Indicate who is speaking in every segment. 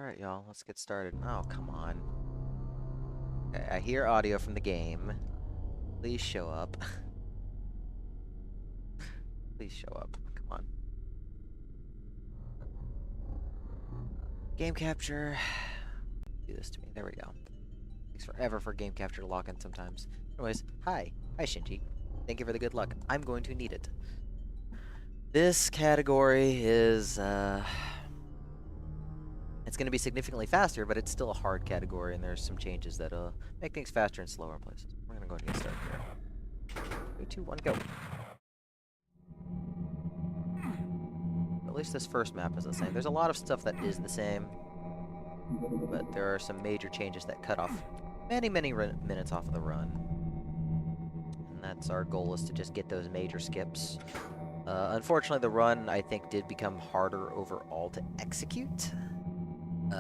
Speaker 1: Alright, y'all, let's get started. Oh, come on. Okay, I hear audio from the game. Please show up. Please show up. Come on. Game capture. Do this to me. There we go. Takes forever for game capture to lock in sometimes. Anyways, hi. Hi, Shinji. Thank you for the good luck. I'm going to need it. This category is, it's going to be significantly faster, but it's still a hard category, and there's some changes that make things faster and slower in places. We're going to go ahead and get started here. 3, 2, 1, go. At least this first map is the same. There's a lot of stuff that is the same, but there are some major changes that cut off many minutes off of the run. And that's our goal, is to just get those major skips. Unfortunately, the run, I think, did become harder overall to execute.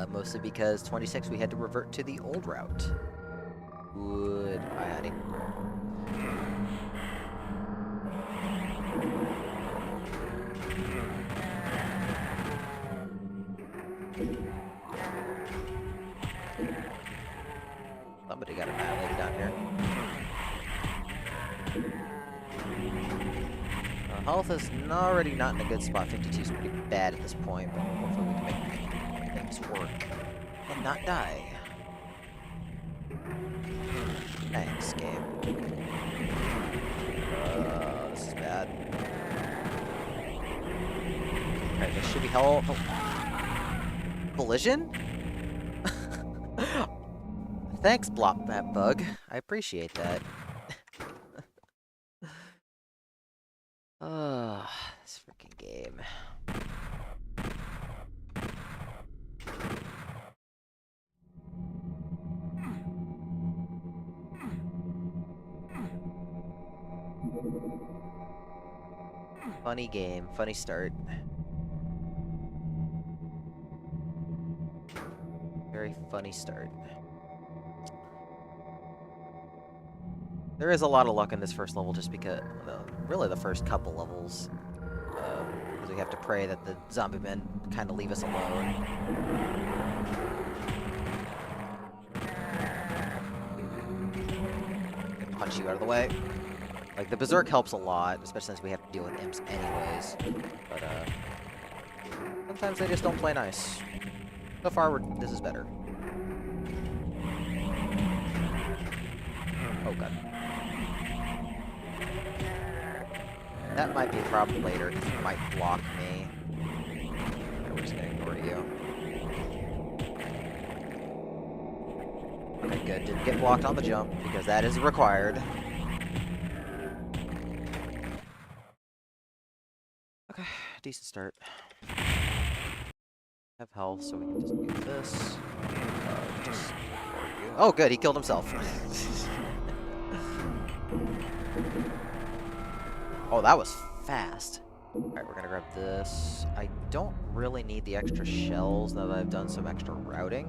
Speaker 1: Mostly because 26, we had to revert to the old route. Goodbye, honey. Somebody got annihilated down here. Health is already not in a good spot. 52 is pretty bad at this point, but hopefully we can make things work and not die. Thanks, game. This is bad. Alright, this should be hell. Oh. Collision? Thanks, Blop that bug. I appreciate that. This freaking game. Funny game, funny start. Very funny start. There is a lot of luck in this first level, just because, well, really the first couple levels. Because we have to pray that the zombie men kind of leave us alone. Punch you out of the way. Like, the Berserk helps a lot, especially since we have to deal with imps anyways. But, sometimes they just don't play nice. So far, this is better. Oh, God. That might be a problem later, because you might block me. We're just gonna ignore you. Okay, good. Didn't get blocked on the jump, because that is required. Okay, decent start. Have health, so we can just do this. Oh, good, he killed himself. Oh, that was fast. Alright, we're gonna grab this. I don't really need the extra shells now that I've done some extra routing.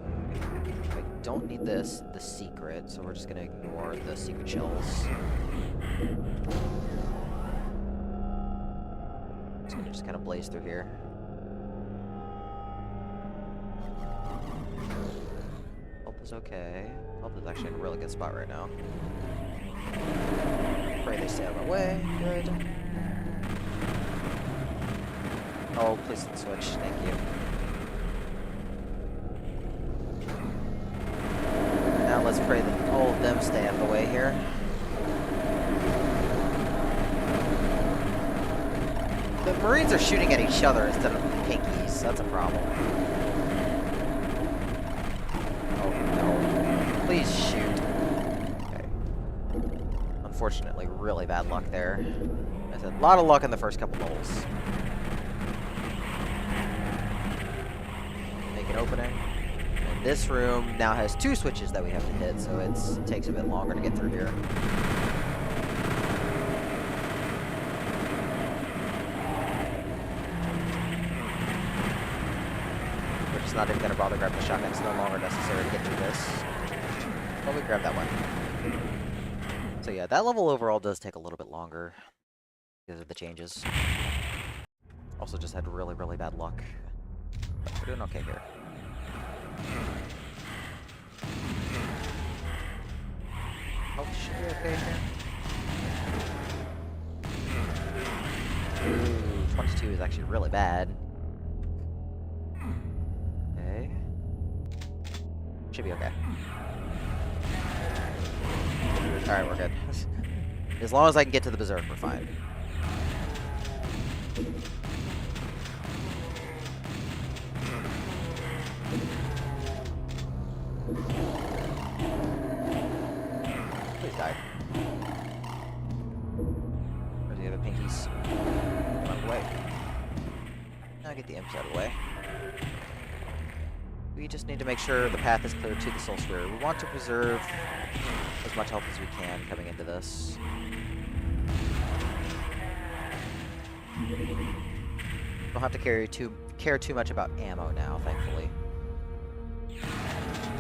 Speaker 1: I don't need the secret, so we're just gonna ignore the secret shells. Just gonna kind of blaze through here. Health is okay. Health is actually in a really good spot right now. Pray they stay out of my way. Good. Oh, please don't switch. Thank you. Now let's pray that all of them stay out of the way here. The Marines are shooting at each other instead of pinkies. That's a problem. Oh, no. Please shoot. Unfortunately, really bad luck there. I said, a lot of luck in the first couple levels. Make an opening. And this room now has 2 switches that we have to hit, so it takes a bit longer to get through here. We're just not even going to bother grabbing the shotgun. It's no longer necessary to get through this. But we grab that one. So yeah, that level overall does take a little bit longer because of the changes. Also just had really bad luck. But we're doing okay here. Oh, should be okay here. Ooh, 22 is actually really bad. Okay. Should be okay. Alright, we're good. As long as I can get to the Berserk, we're fine. Please die. Where's the other pinkies? Get out of the way. Now get the imps out of the way. We just need to make sure the path is clear to the Soul Sphere. We want to preserve as much health as we can coming into this. Don't have to care too much about ammo now, thankfully.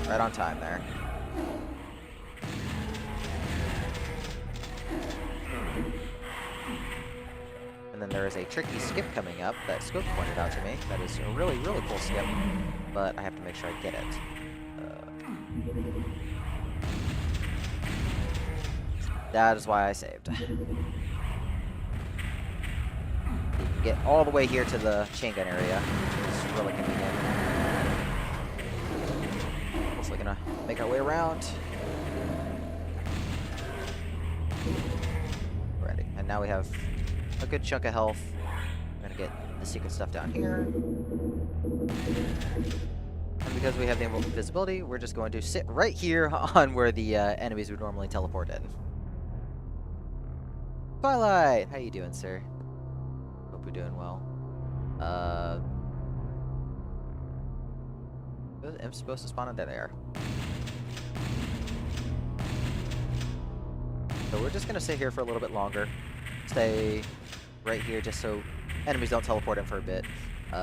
Speaker 1: Right on time there. And then there is a tricky skip coming up that Scope pointed out to me. That is a really, really cool skip, but I have to make sure I get it. That is why I saved. You can get all the way here to the chain gun area. It's really convenient. Hopefully gonna make our way around. Ready. And now we have a good chunk of health. We're gonna get the secret stuff down here. And because we have the invisibility, we're just going to sit right here on where the enemies would normally teleport in. Twilight! How you doing, sir? Hope you're doing well. Are those imps supposed to spawn in? There they are. So we're just gonna sit here for a little bit longer. Stay right here just so enemies don't teleport in for a bit.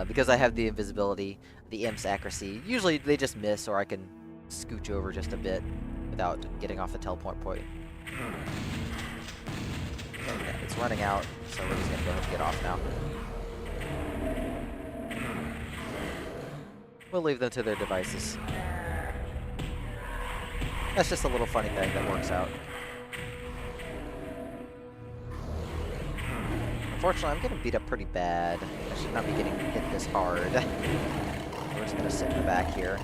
Speaker 1: Because I have the invisibility, the imp's accuracy, usually they just miss or I can scooch over just a bit without getting off the teleport point. Yeah, it's running out, so we're just gonna go ahead and get off now. We'll leave them to their devices. That's just a little funny thing that works out. Unfortunately, I'm getting beat up pretty bad. I should not be getting hit this hard. We're just gonna sit in the back here.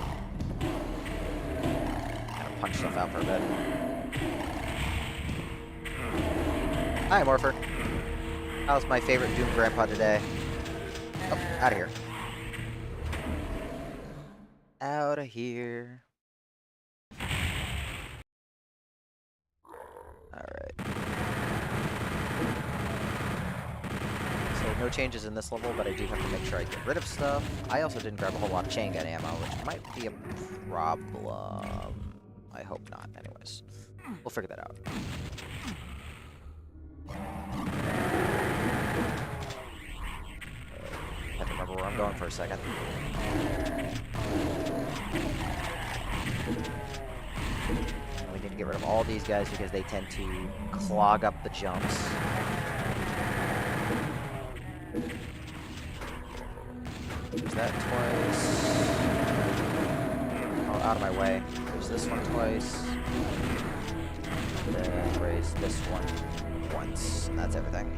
Speaker 1: Kind of punch stuff out for a bit. Hi, Morpher. How's my favorite Doom Grandpa today? Oh, out of here. Out of here. Alright. So no changes in this level, but I do have to make sure I get rid of stuff. I also didn't grab a whole lot of chain gun ammo, which might be a problem. I hope not. Anyways, we'll figure that out. Have to remember where I'm going for a second. And we need to get rid of all these guys because they tend to clog up the jumps. There's that twice. Oh, out of my way. There's this one twice. And then raise this one once. And that's everything.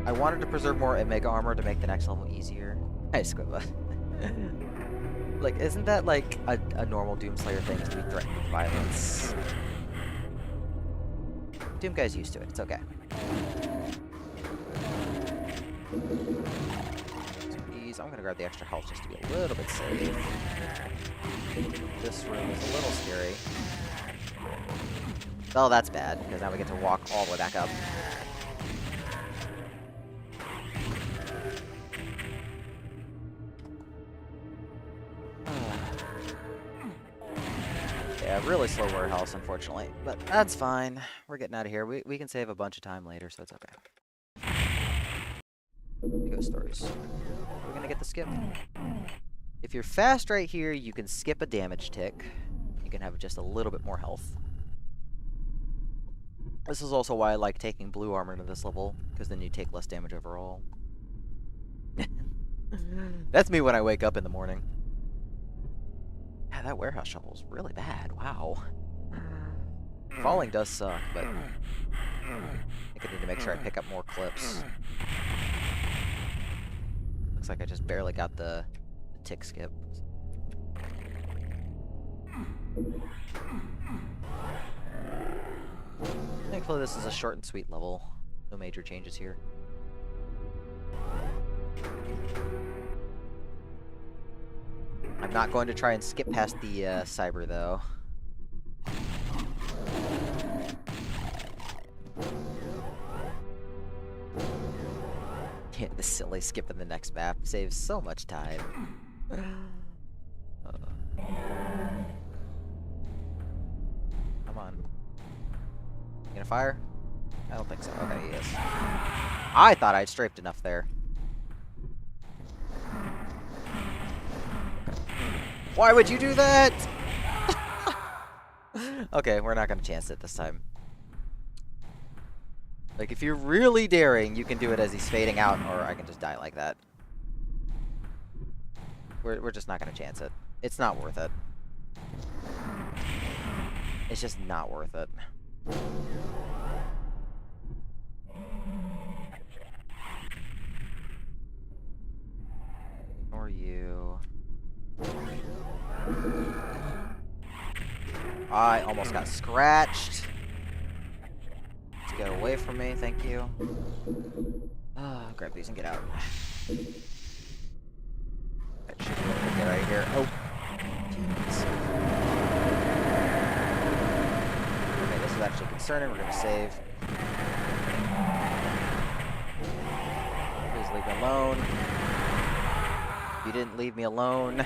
Speaker 1: I wanted to preserve more Mega Armor to make the next level easier. Hey, Squibba. Like, isn't that like a normal Doomslayer thing to be threatened with violence? Doom Guy's used to it. It's okay. So I'm gonna grab the extra health just to be a little bit safe. This room is a little scary. Oh, that's bad, because now we get to walk all the way back up. Yeah, really slow warehouse, unfortunately. But that's fine. We're getting out of here. We can save a bunch of time later, so it's okay. Ghost stories. We're gonna get the skip. If you're fast right here, you can skip a damage tick. You can have just a little bit more health. This is also why I like taking blue armor to this level, because then you take less damage overall. That's me when I wake up in the morning. Yeah, that warehouse shovel is really bad. Wow. Falling does suck, but I think I need to make sure I pick up more clips. Looks like I just barely got the tick skip. Thankfully, this is a short and sweet level. No major changes here. I'm not going to try and skip past the cyber, though. Yeah, the silly skip in the next map saves so much time. Come on. You gonna fire? I don't think so. Okay, he is. I thought I'd strafed enough there. Why would you do that? Okay, we're not gonna chance it this time. Like, if you're really daring, you can do it as he's fading out, or I can just die like that. We're just not gonna chance it. It's not worth it. It's just not worth it. Or you. I almost got scratched. Let's get away from me, thank you. Grab these and get out. That should be able to get right here. Oh. Jeez. Okay, this is actually concerning. We're gonna save. Please leave me alone. You didn't leave me alone.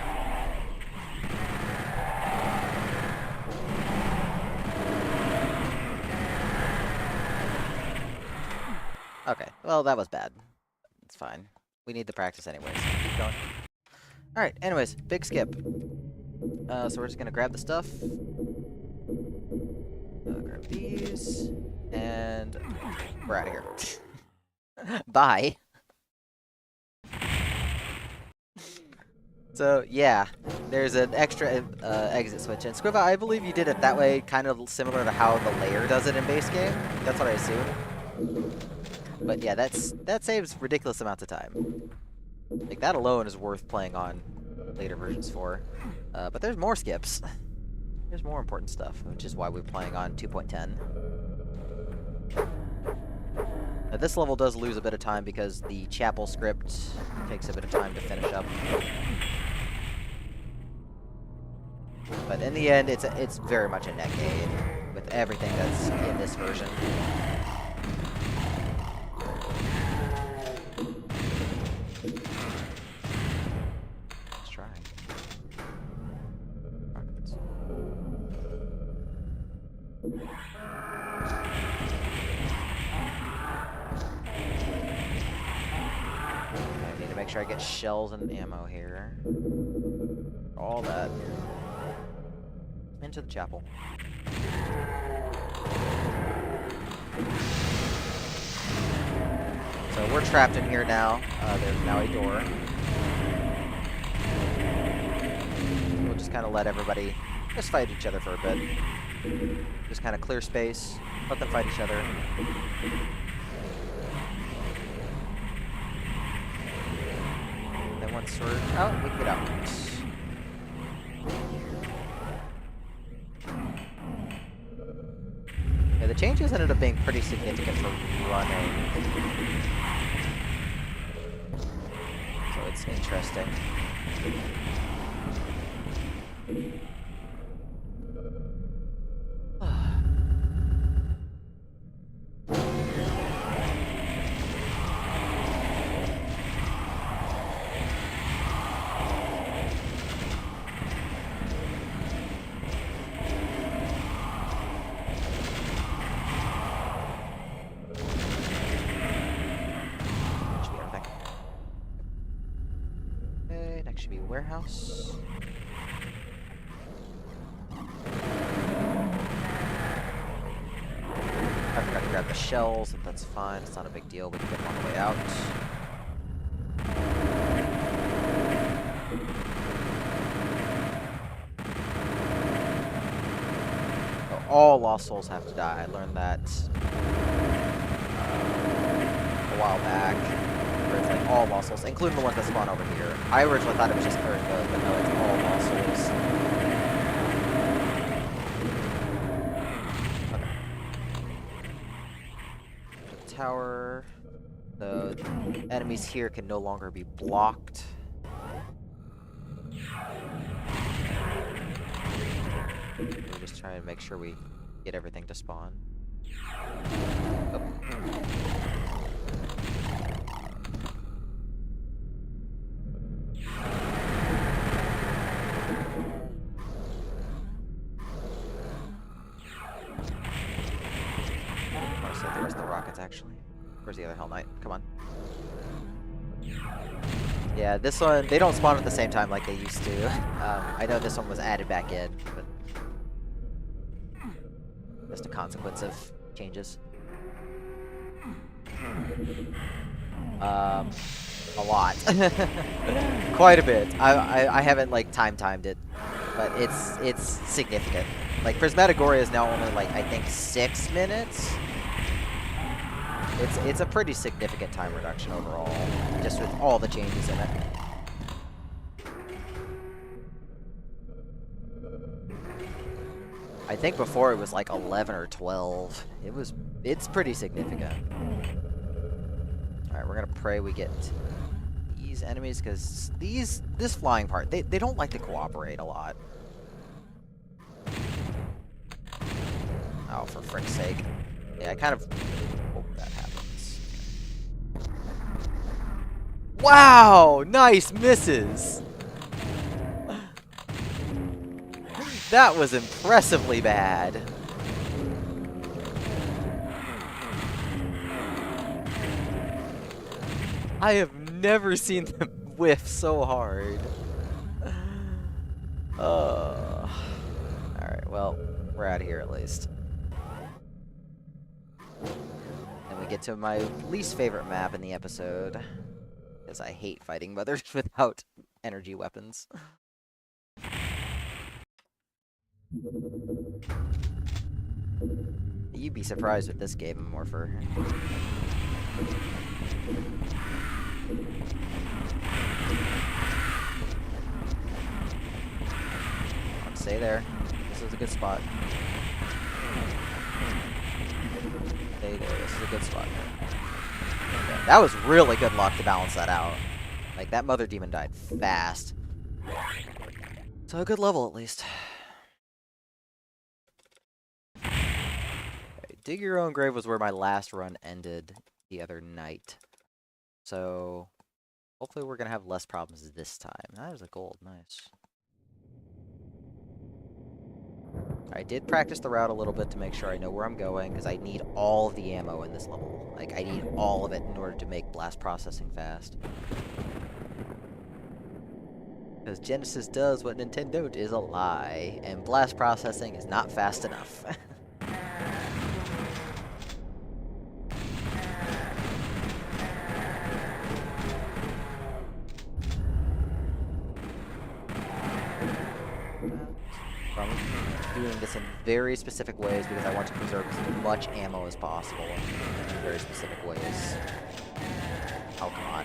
Speaker 1: Okay, well, that was bad. It's fine. We need the practice anyways. Keep going. Alright, anyways, big skip. So we're just gonna grab the stuff. Grab these. And we're out of here. Bye. So, yeah, there's an extra exit switch. And Squiva, I believe you did it that way, kind of similar to how the layer does it in base game. That's what I assume. But yeah, that saves ridiculous amounts of time. Like, that alone is worth playing on later versions for. But there's more skips. There's more important stuff, which is why we're playing on 2.10. Now, this level does lose a bit of time because the chapel script takes a bit of time to finish up. But in the end, it's very much a net gain with everything that's in this version. Let's try. I need to make sure I get shells and ammo here. All that. Into the chapel. So we're trapped in here now. There's now a door. We'll just kind of let everybody just fight each other for a bit. Just kind of clear space. Let them fight each other. And then once we're out, we can get out. Yeah, the changes ended up being pretty significant for running. So it's interesting. Should be warehouse. I forgot to grab the shells, but that's fine. It's not a big deal. We can get them on the way out. all lost souls have to die. I learned that a while back. Where it's like all lost souls, including the ones that spawn over here. I originally thought it was just current mode, but no, it's all lost souls. Okay. Tower. The enemies here can no longer be blocked. We're just trying to make sure we get everything to spawn. Oh. I'll save the rest of the rockets, actually. Where's the other Hell Knight? Come on. Yeah, this one, they don't spawn at the same time like they used to. I know this one was added back in, but just a consequence of changes. A lot. Quite a bit. I haven't like timed it, but it's significant. Like Prismatagoria is now only like I think 6 minutes. It's a pretty significant time reduction overall, just with all the changes in it. I think before it was like 11 or 12. It's pretty significant. Alright, we're gonna pray we get these enemies, because this flying part, they don't like to cooperate a lot. Oh, for frick's sake. Yeah, I kind of hope that happens. Wow! Nice misses! That was impressively bad. I have never seen them whiff so hard. Alright, well, we're out of here at least. And we get to my least favorite map in the episode, because I hate fighting mothers without energy weapons. You'd be surprised with this game, Morpher. Stay there. This is a good spot. Stay there. This is a good spot. Okay. That was really good luck to balance that out. Like, that mother demon died fast. So a good level, at least. Okay, dig your own grave was where my last run ended the other night. So, hopefully we're going to have less problems this time. That is a gold. Nice. I did practice the route a little bit to make sure I know where I'm going, because I need all of the ammo in this level. Like, I need all of it in order to make blast processing fast. Because Genesis does what Nintendo is a lie, and blast processing is not fast enough. I'm doing this in very specific ways because I want to preserve as much ammo as possible in very specific ways. Oh, come on.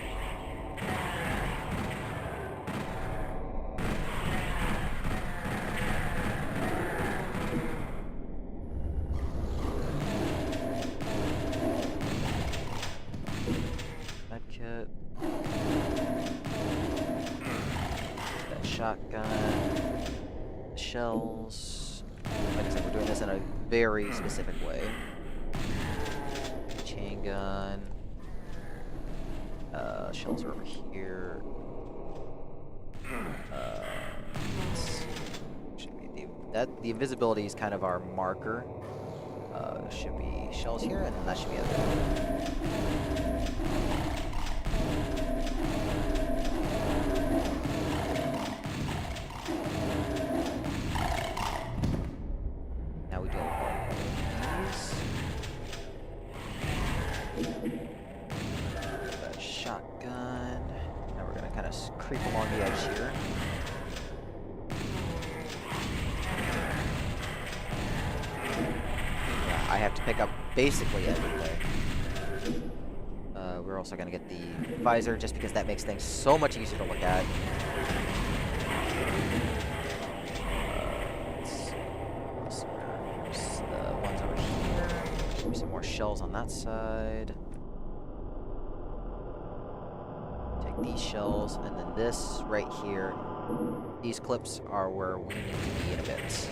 Speaker 1: Medkit. That shotgun. Shells. Like I said, we're doing this in a very specific way. Chain gun. Shells are over here. Should be the invisibility is kind of our marker. Should be shells here, and then that should be other. That shotgun. Now we're gonna kind of creep along the edge here. have to pick up basically everything. We're also going to get the visor, just because that makes things so much easier to look at. There's the ones over here. Should be some more shells on that side. Take these shells, and then this right here. These clips are where we need to be in a bit.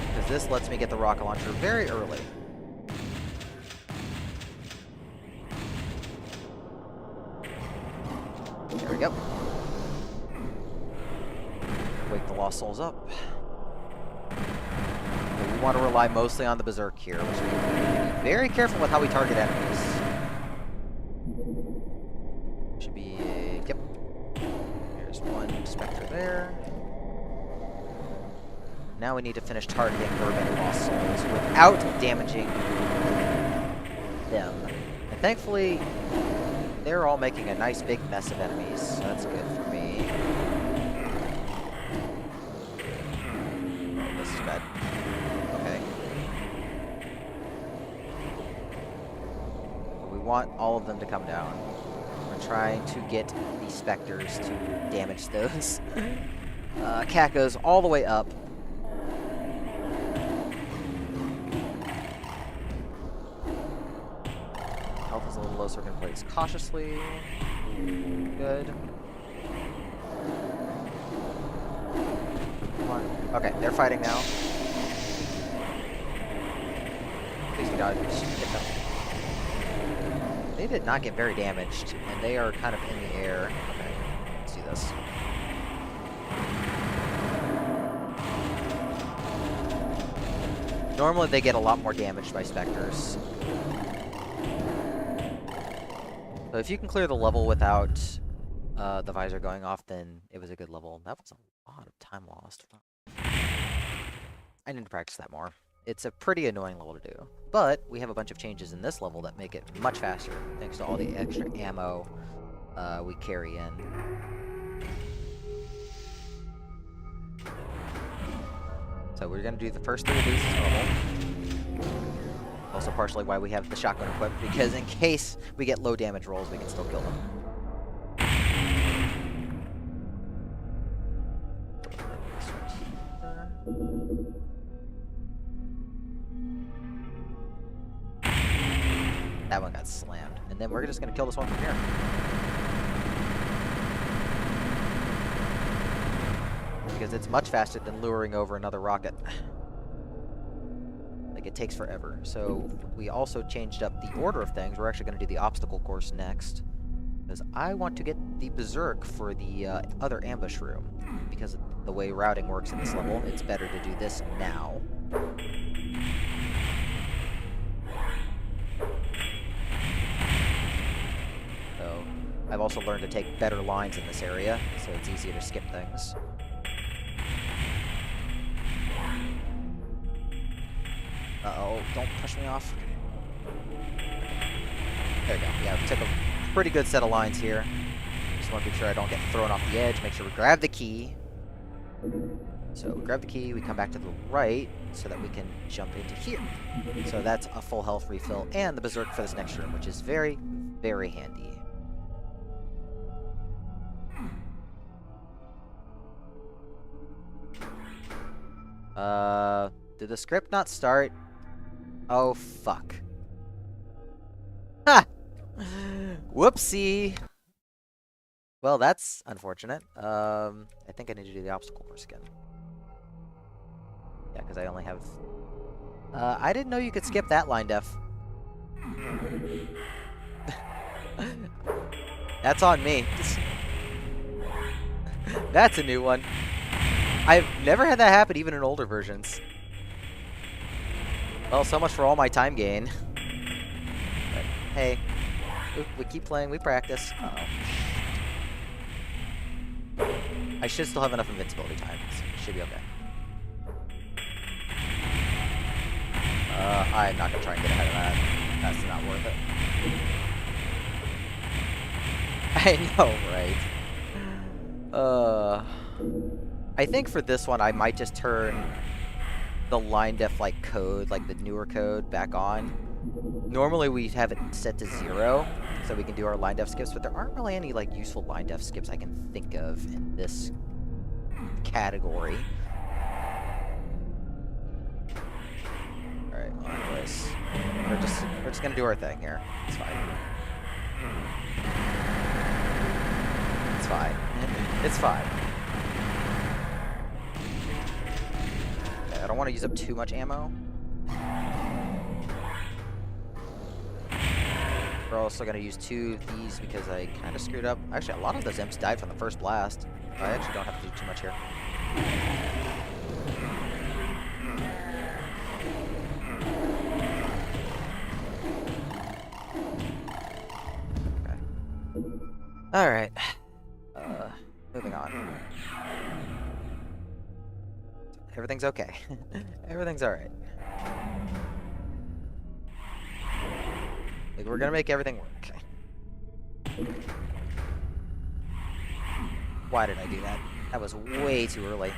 Speaker 1: Because this lets me get the rocket launcher very early. There we go. Wake the Lost Souls up. But we want to rely mostly on the Berserk here, which we need to be very careful with how we target enemies. Should be... yep. There's one Spectre there. Now we need to finish targeting Urban Lost Souls without damaging them. And thankfully, they're all making a nice big mess of enemies, so that's good for me. Oh, this is bad. Okay. But we want all of them to come down. We're trying to get the Spectres to damage those. Cat goes all the way up. Health is a little low, so we're going to play this cautiously. Good. Come on. Okay, they're fighting now. Please be dodged. Hit them. They did not get very damaged, and they are kind of in the air. Okay, let's do this. Normally they get a lot more damaged by Spectres. So if you can clear the level without the visor going off, then it was a good level. That was a lot of time lost. I need to practice that more. It's a pretty annoying level to do. But we have a bunch of changes in this level that make it much faster, thanks to all the extra ammo we carry in. So we're going to do the first 3 of these as normal. Also partially why we have the shotgun equipped, because in case we get low damage rolls, we can still kill them. That one got slammed. And then we're just going to kill this one from here. Because it's much faster than luring over another rocket. Like, it takes forever. So we also changed up the order of things. We're actually going to do the obstacle course next. Because I want to get the Berserk for the other ambush room. Because of the way routing works in this level, it's better to do this now. So I've also learned to take better lines in this area, so it's easier to skip things. Uh-oh, don't push me off. There we go. Yeah, we took a pretty good set of lines here. Just want to make sure I don't get thrown off the edge. Make sure we grab the key. So we grab the key, we come back to the right so that we can jump into here. So that's a full health refill and the Berserk for this next room, which is very, very handy. Did the script not start? Oh, fuck. Ha! Whoopsie! Well, that's unfortunate. I think I need to do the obstacle course again. Yeah, because I only have... I didn't know you could skip that line, Def. That's on me. That's a new one. I've never had that happen, even in older versions. Well, so much for all my time gain. But, hey, we keep playing, we practice. Uh-oh. I should still have enough invincibility time. So should be okay. I'm not gonna try and get ahead of that. That's not worth it. I know, right? I think for this one, I might just turn the line def like code, like the newer code, back on. Normally we have it set to 0, so we can do our line def skips, but there aren't really any like useful line def skips I can think of in this category. All right, well, anyways, we're just gonna do our thing here. It's fine. It's fine. It's fine. Okay, I don't want to use up too much ammo. We're also going to use 2 of these because I kind of screwed up. Actually, a lot of those imps died from the first blast. I actually don't have to do too much here. Okay. Alright. Moving on. Everything's okay. Everything's alright. Like, we're gonna make everything work. Why did I do that? That was way too early.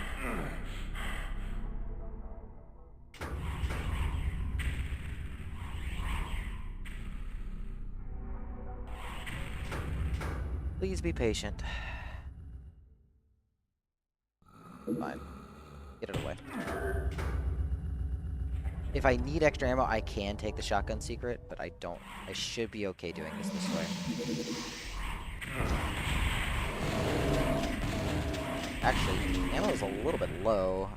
Speaker 1: Please be patient. Fine. Get it away. If I need extra ammo, I can take the shotgun secret, but I don't. I should be okay doing this way. Actually, ammo is a little bit low.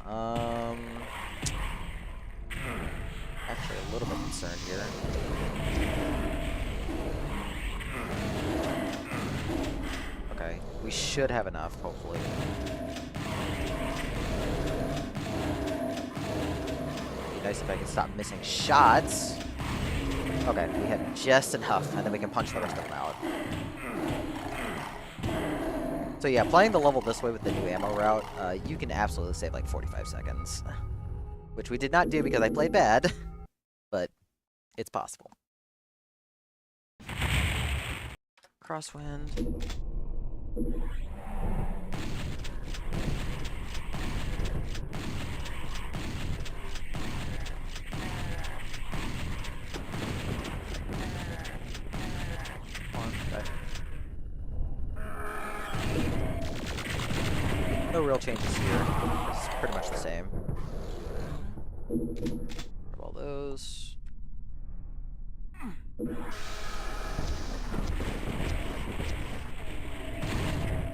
Speaker 1: Actually, a little bit concerned here. Okay, we should have enough, hopefully. Nice if I can stop missing shots. Okay, we had just enough, and then we can punch the rest of them out. So yeah, playing the level this way with the new ammo route, you can absolutely save like 45 seconds. Which we did not do because I played bad, but it's possible. Crosswind. No real changes here. It's pretty much the same. Grab all those.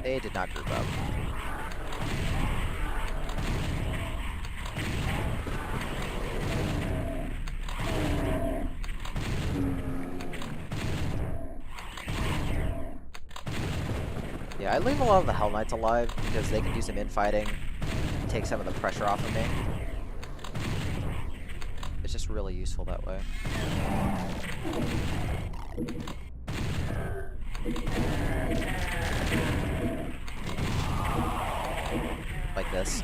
Speaker 1: They did not group up. Yeah, I leave a lot of the Hell Knights alive because they can do some infighting, take some of the pressure off of me. It's just really useful that way. Like this.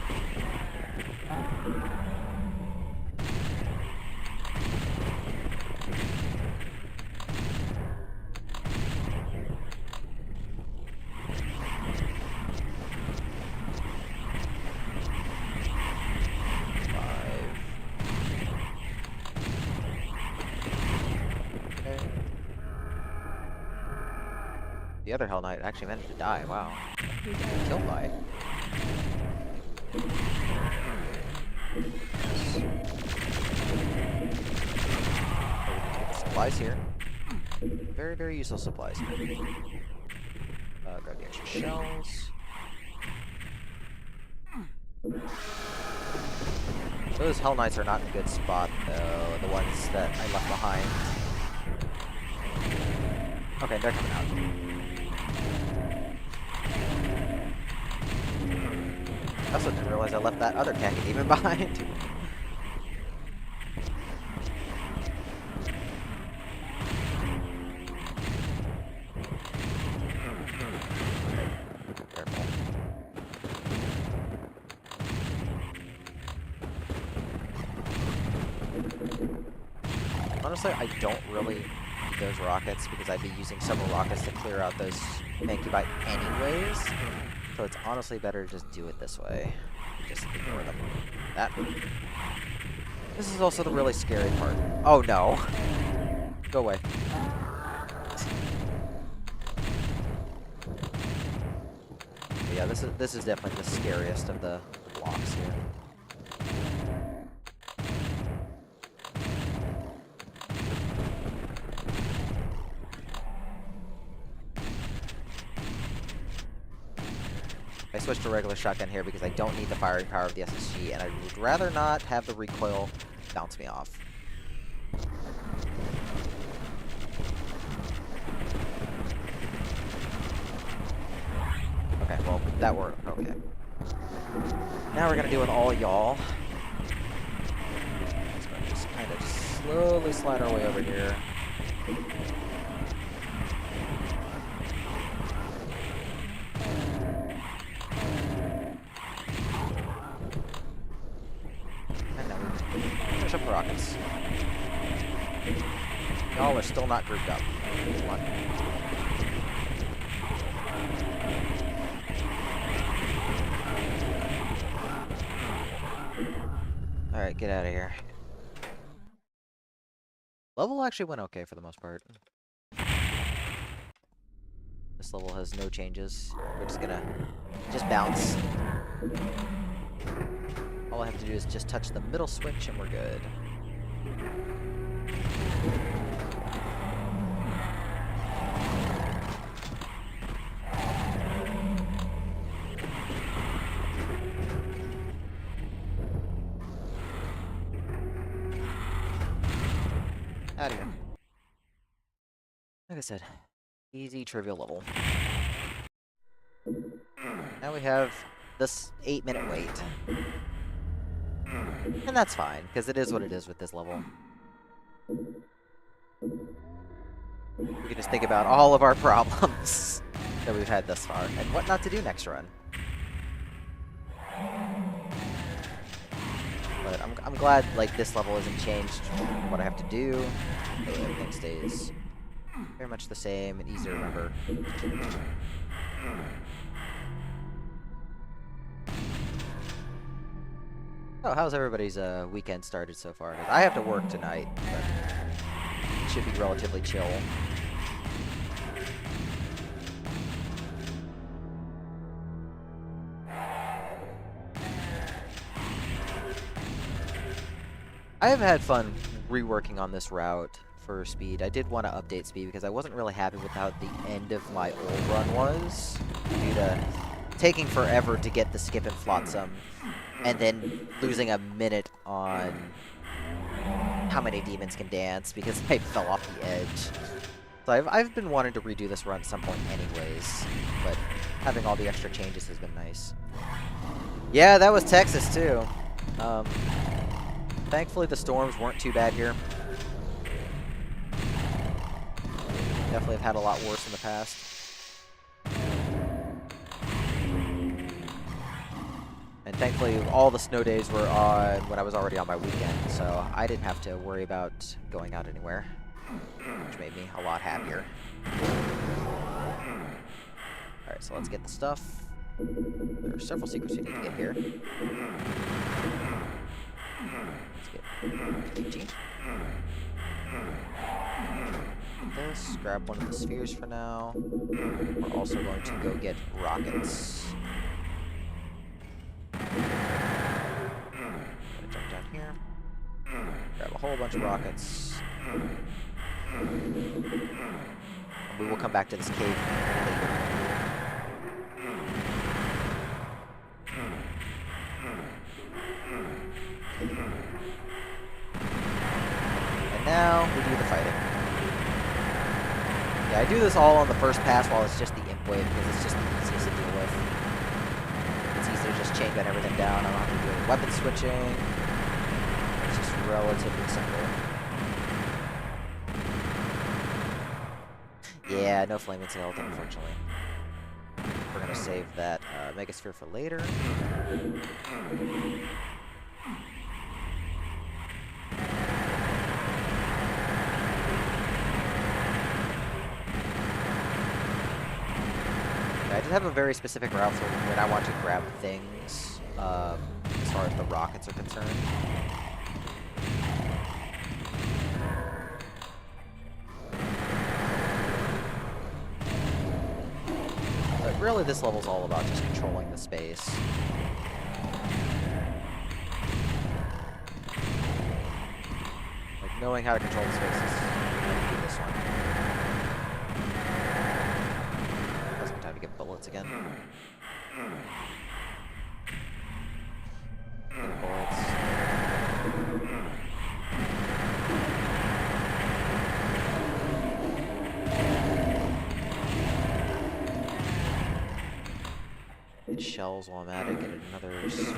Speaker 1: The other Hell Knight actually managed to die. Wow. Who did he killed by? Supplies here. Very, very useful supplies here. Grab the extra shells. Those Hell Knights are not in a good spot, though. The ones that I left behind. Okay, they're coming out. I also didn't realize I left that other khaki demon behind. Careful. Honestly, I don't really need those rockets because I'd be using several rockets to clear out those Mankey Bite anyways. So it's honestly better to just do it this way. Just ignore them. That. This is also the really scary part. Oh no. Go away. But yeah, this is definitely the scariest of the blocks here. I switched to regular shotgun here because I don't need the firing power of the SSG, and I would rather not have the recoil bounce me off. Okay, well, that worked. Okay. Now we're gonna deal with all y'all. Just kind of slowly slide our way over here. Up rockets. Y'all are still not grouped up. Come on. Alright, get out of here. Level actually went okay for the most part. This level has no changes. We're just gonna bounce. All I have to do is just touch the middle switch and we're good. Out of here. Like I said, easy trivial level. Now we have this 8-minute wait. And that's fine, because it is what it is with this level. We can just think about all of our problems that we've had thus far, and what not to do next run. But I'm glad, like, this level isn't changed what I have to do. Everything stays very much the same and easy to remember. Oh, how's everybody's weekend started so far? 'Cause I have to work tonight, but it should be relatively chill. I have had fun reworking on this route for speed. I did want to update speed because I wasn't really happy with how the end of my old run was, due to taking forever to get the skip and flotsam, and then losing a minute on how many demons can dance because I fell off the edge. So I've been wanting to redo this run at some point anyways, but having all the extra changes has been nice. Yeah, that was Texas too. Thankfully the storms weren't too bad here. Definitely have had a lot worse in the past. And thankfully, all the snow days were on when I was already on my weekend, so I didn't have to worry about going out anywhere, which made me a lot happier. Alright, so let's get the stuff. There are several secrets we need to get here. Let's get PG. This, grab one of the spheres for now. We're also going to go get rockets. Gonna jump down here. Grab a whole bunch of rockets. And we will come back to this cave later. And now we do the fighting. Yeah, I do this all on the first pass while it's just the imp wave because it's just the easiest to deal with. It's easy to just chain gun everything down. I don't have to do any weapon switching. It's just relatively simple. Yeah, no flaming skeleton, unfortunately. We're gonna save that Megasphere for later. I just have a very specific route for when I want to grab things. far as the rockets are concerned. But really, this level's all about just controlling the space. Like, knowing how to control the spaces. How to do this one. That's a good time to get bullets again. Bullets. Get shells while I'm at it. Get another sphere.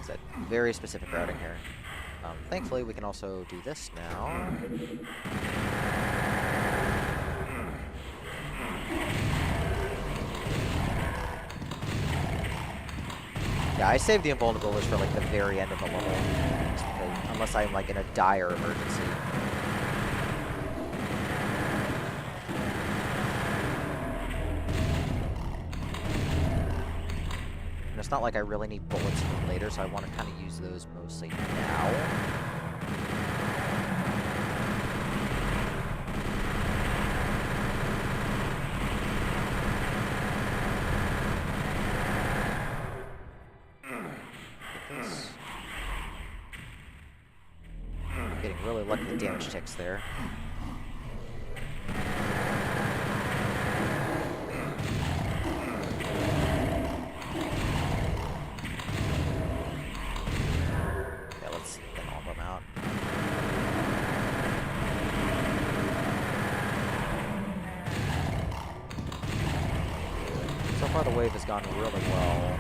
Speaker 1: It's a very specific routing here. Thankfully, we can also do this now. Yeah, I saved the invulnerabilities for like the very end of the level, just because, unless I'm like in a dire emergency. And it's not like I really need bullets for later, so I want to kind of use those mostly now. Getting really lucky with damage ticks there. Yeah, let's get all of them out. So far the wave has gone really well.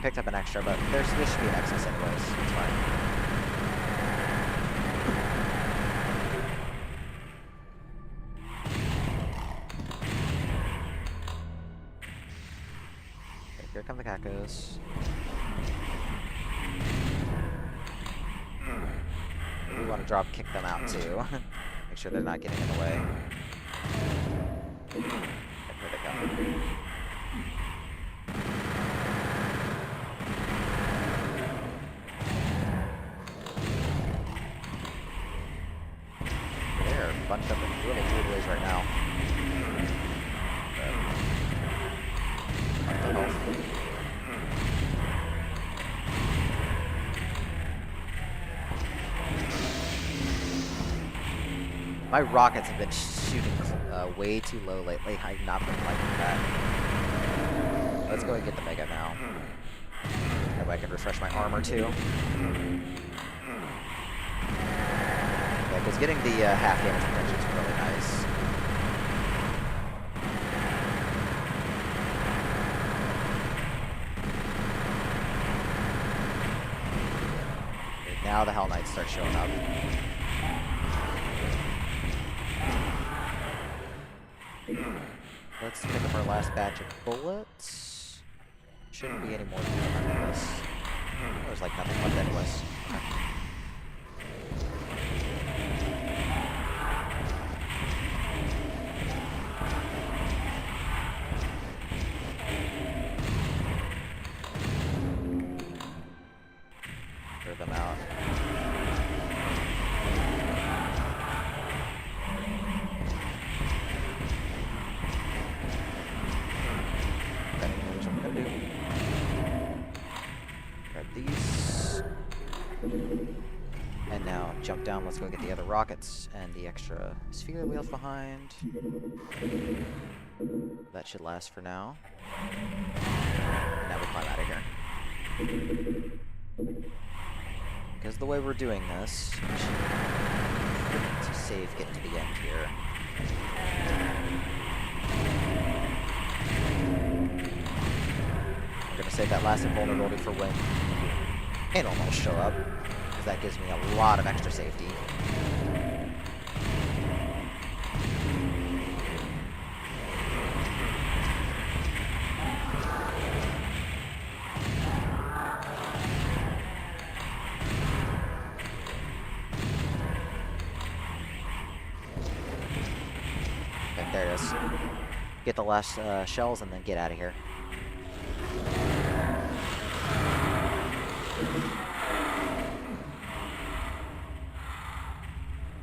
Speaker 1: Picked up an extra, but there should be an excess anyways. It's fine. Okay, here come the cacos. We want to drop kick them out too. Make sure they're not getting in the way. And here they come. Bunched up in really weird ways right now. My rockets have been shooting way too low lately. I've not been liking that. Let's go and get the Mega now. That way I can refresh my armor too. Because getting the half damage protection is really nice. Okay, now the Hell Knights start showing up. Let's pick up our last batch of bullets. Shouldn't be any more than this. There's like nothing left anyways. Them out. Okay, here's what I'm gonna do. Grab these. And now jump down, let's go get the other rockets and the extra sphere that we left behind. That should last for now. And now we climb out of here. Because the way we're doing this, we should pretty safe getting to the end here. I'm going to save that last invulnerability for when animals show up, because that gives me a lot of extra safety. There it is. Get the last shells and then get out of here.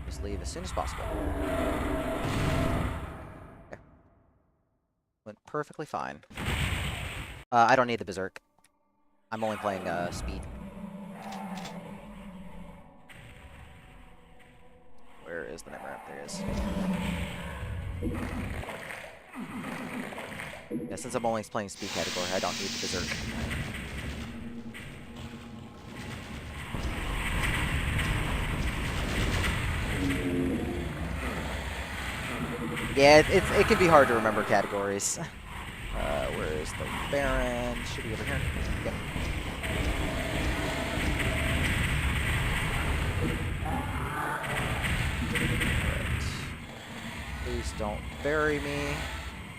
Speaker 1: Just leave as soon as possible. Okay. Went perfectly fine. I don't need the Berserk. I'm only playing Speed. Where is the memory? There it is. Yeah, since I'm only playing Speed category, I don't need the Berserk. Yeah, it can be hard to remember categories. Where is the Baron? Should be over here. Yep. Right. Please don't bury me.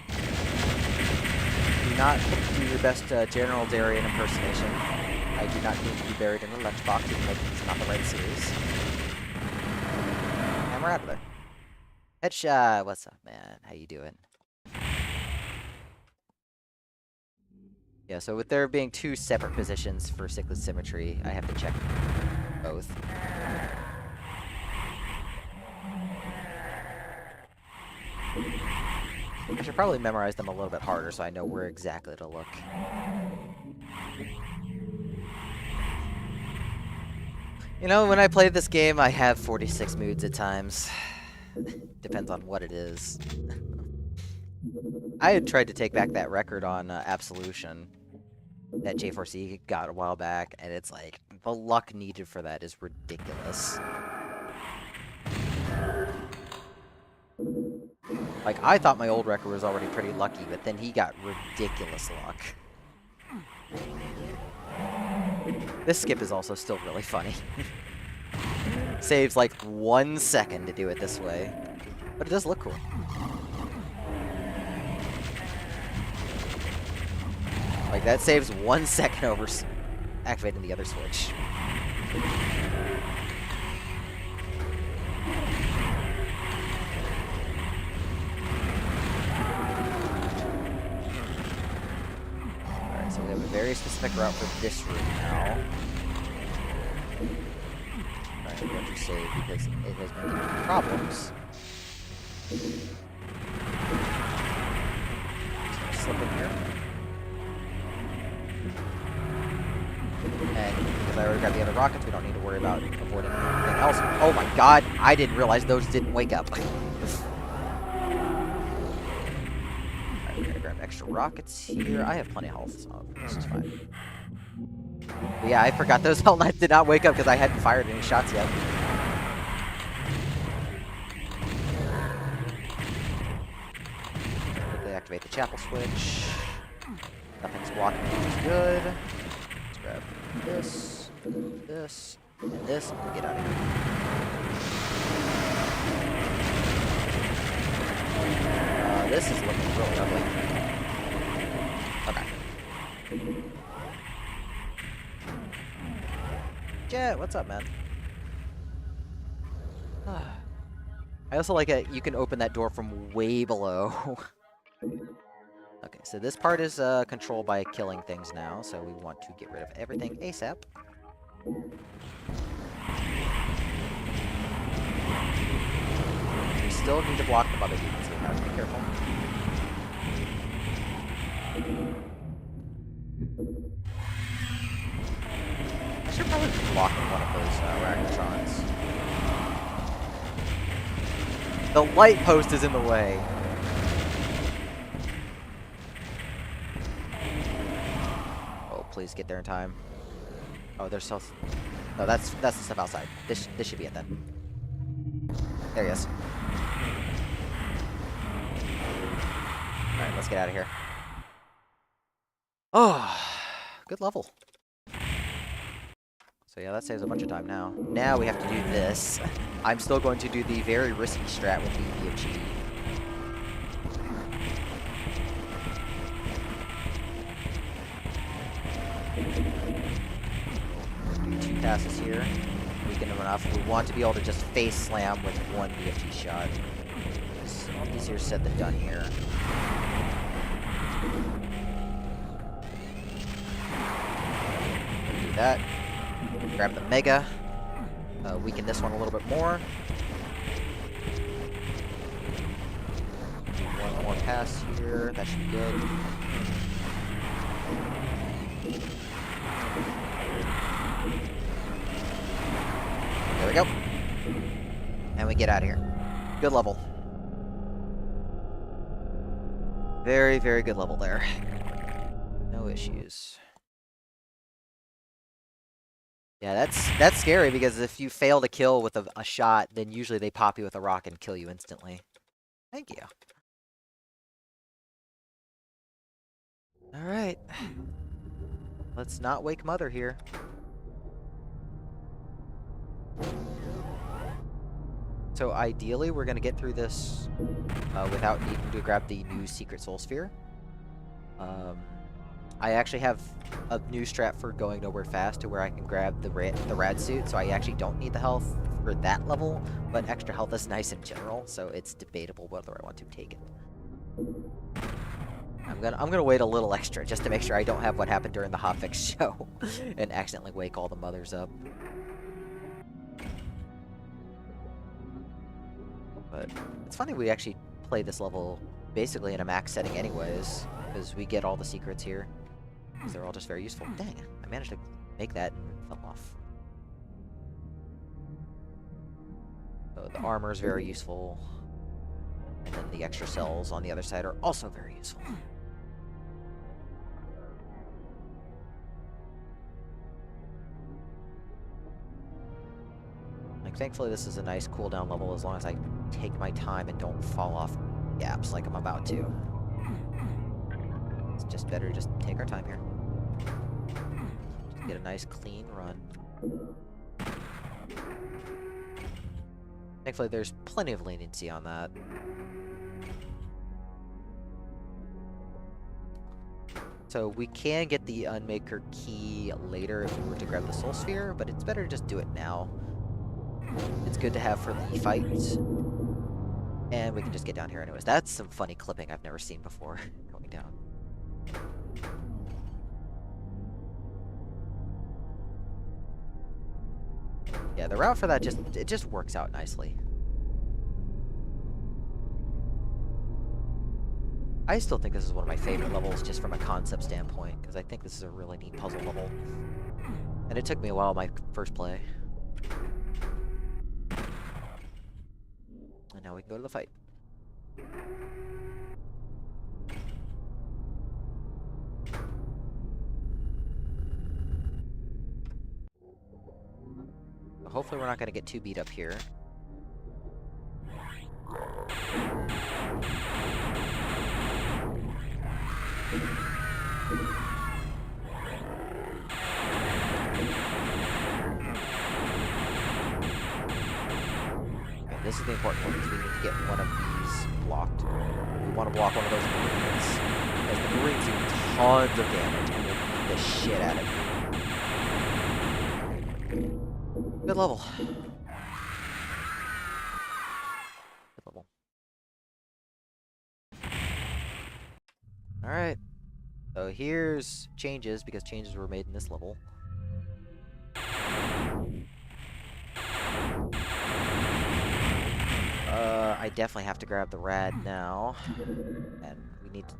Speaker 1: Do not do your best General Darien impersonation. I do not need to be buried in a lunchbox, even though it's not the right series. And we're out of there. Headshot! What's up, man? How you doing? Yeah, so with there being two separate positions for cyclid symmetry, I have to check both. I should probably memorize them a little bit harder so I know where exactly to look. You know, when I play this game, I have 46 moods at times. Depends on what it is. I had tried to take back that record on Absolution that J4C got a while back, and it's like, the luck needed for that is ridiculous. Like, I thought my old record was already pretty lucky, but then he got ridiculous luck. This skip is also still really funny. Saves like 1 second to do it this way, but it does look cool. Like, that saves 1 second over activating the other switch. Alright, so we have a very specific route for this room now. Alright, I'm going to save because it has been giving me problems. Just gonna slip in here. And because I already grabbed the other rockets, we don't need to worry about avoiding anything else. Oh my god, I didn't realize those didn't wake up. Alright, we're gonna grab extra rockets here. I have plenty of health, so this is fine. But yeah, I forgot those Hell Knights did not wake up because I hadn't fired any shots yet. Quickly activate the chapel switch. Nothing's blocking me, which is good. Let's grab this, and this, and get out of here. This is looking really ugly. Okay. Jet, what's up, man? I also like it, you can open that door from way below. Okay, so this part is controlled by killing things now, so we want to get rid of everything ASAP. We still need to block the mother demons, so we have to be careful. I should probably block one of those Arachnotrons. The light post is in the way. Please get there in time. Oh, there's still... No, that's the stuff outside. This should be it then. There he is. Alright, let's get out of here. Oh, good level. So yeah, that saves a bunch of time now. Now we have to do this. I'm still going to do the very risky strat with the BFG. Do 2 passes here. Weaken him enough. We want to be able to just face slam with 1 BFG shot. Easier said than done here. Do that. Grab the Mega. Weaken this one a little bit more. Do one more pass here. That should be good. There we go. And we get out of here. Good level. Very, very good level there. No issues. Yeah, that's scary because if you fail to kill with a shot, then usually they pop you with a rock and kill you instantly. Thank you. Alright. Let's not wake Mother here. So ideally, we're going to get through this without needing to grab the new Secret Soul Sphere. I actually have a new strat for going nowhere fast to where I can grab the rad suit, so I actually don't need the health for that level, but extra health is nice in general, so it's debatable whether I want to take it. I'm gonna wait a little extra just to make sure I don't have what happened during the hotfix show and accidentally wake all the mothers up. But it's funny we actually play this level basically in a max setting anyways, because we get all the secrets here. They're all just very useful. Dang, I managed to make that and fell off. So the armor is very useful. And then the extra cells on the other side are also very useful. Like, thankfully this is a nice cooldown level as long as I take my time and don't fall off gaps like I'm about to. It's just better to just take our time here. Just get a nice clean run. Thankfully there's plenty of leniency on that. So we can get the Unmaker key later if we were to grab the Soul Sphere, but it's better to just do it now. It's good to have for the fight. And we can just get down here anyways. That's some funny clipping I've never seen before going down. Yeah, the route for that just works out nicely. I still think this is one of my favorite levels just from a concept standpoint, because I think this is a really neat puzzle level. And it took me a while my first play. And now we can go to the fight. Hopefully we're not going to get too beat up here. This is the important one, because we need to get one of these blocked. We want to block one of those Marines, because the Marines do tons of damage and will beat the shit out of you. Good level. Good level. Alright. So here's changes, because changes were made in this level. I definitely have to grab the rad now, and we need to,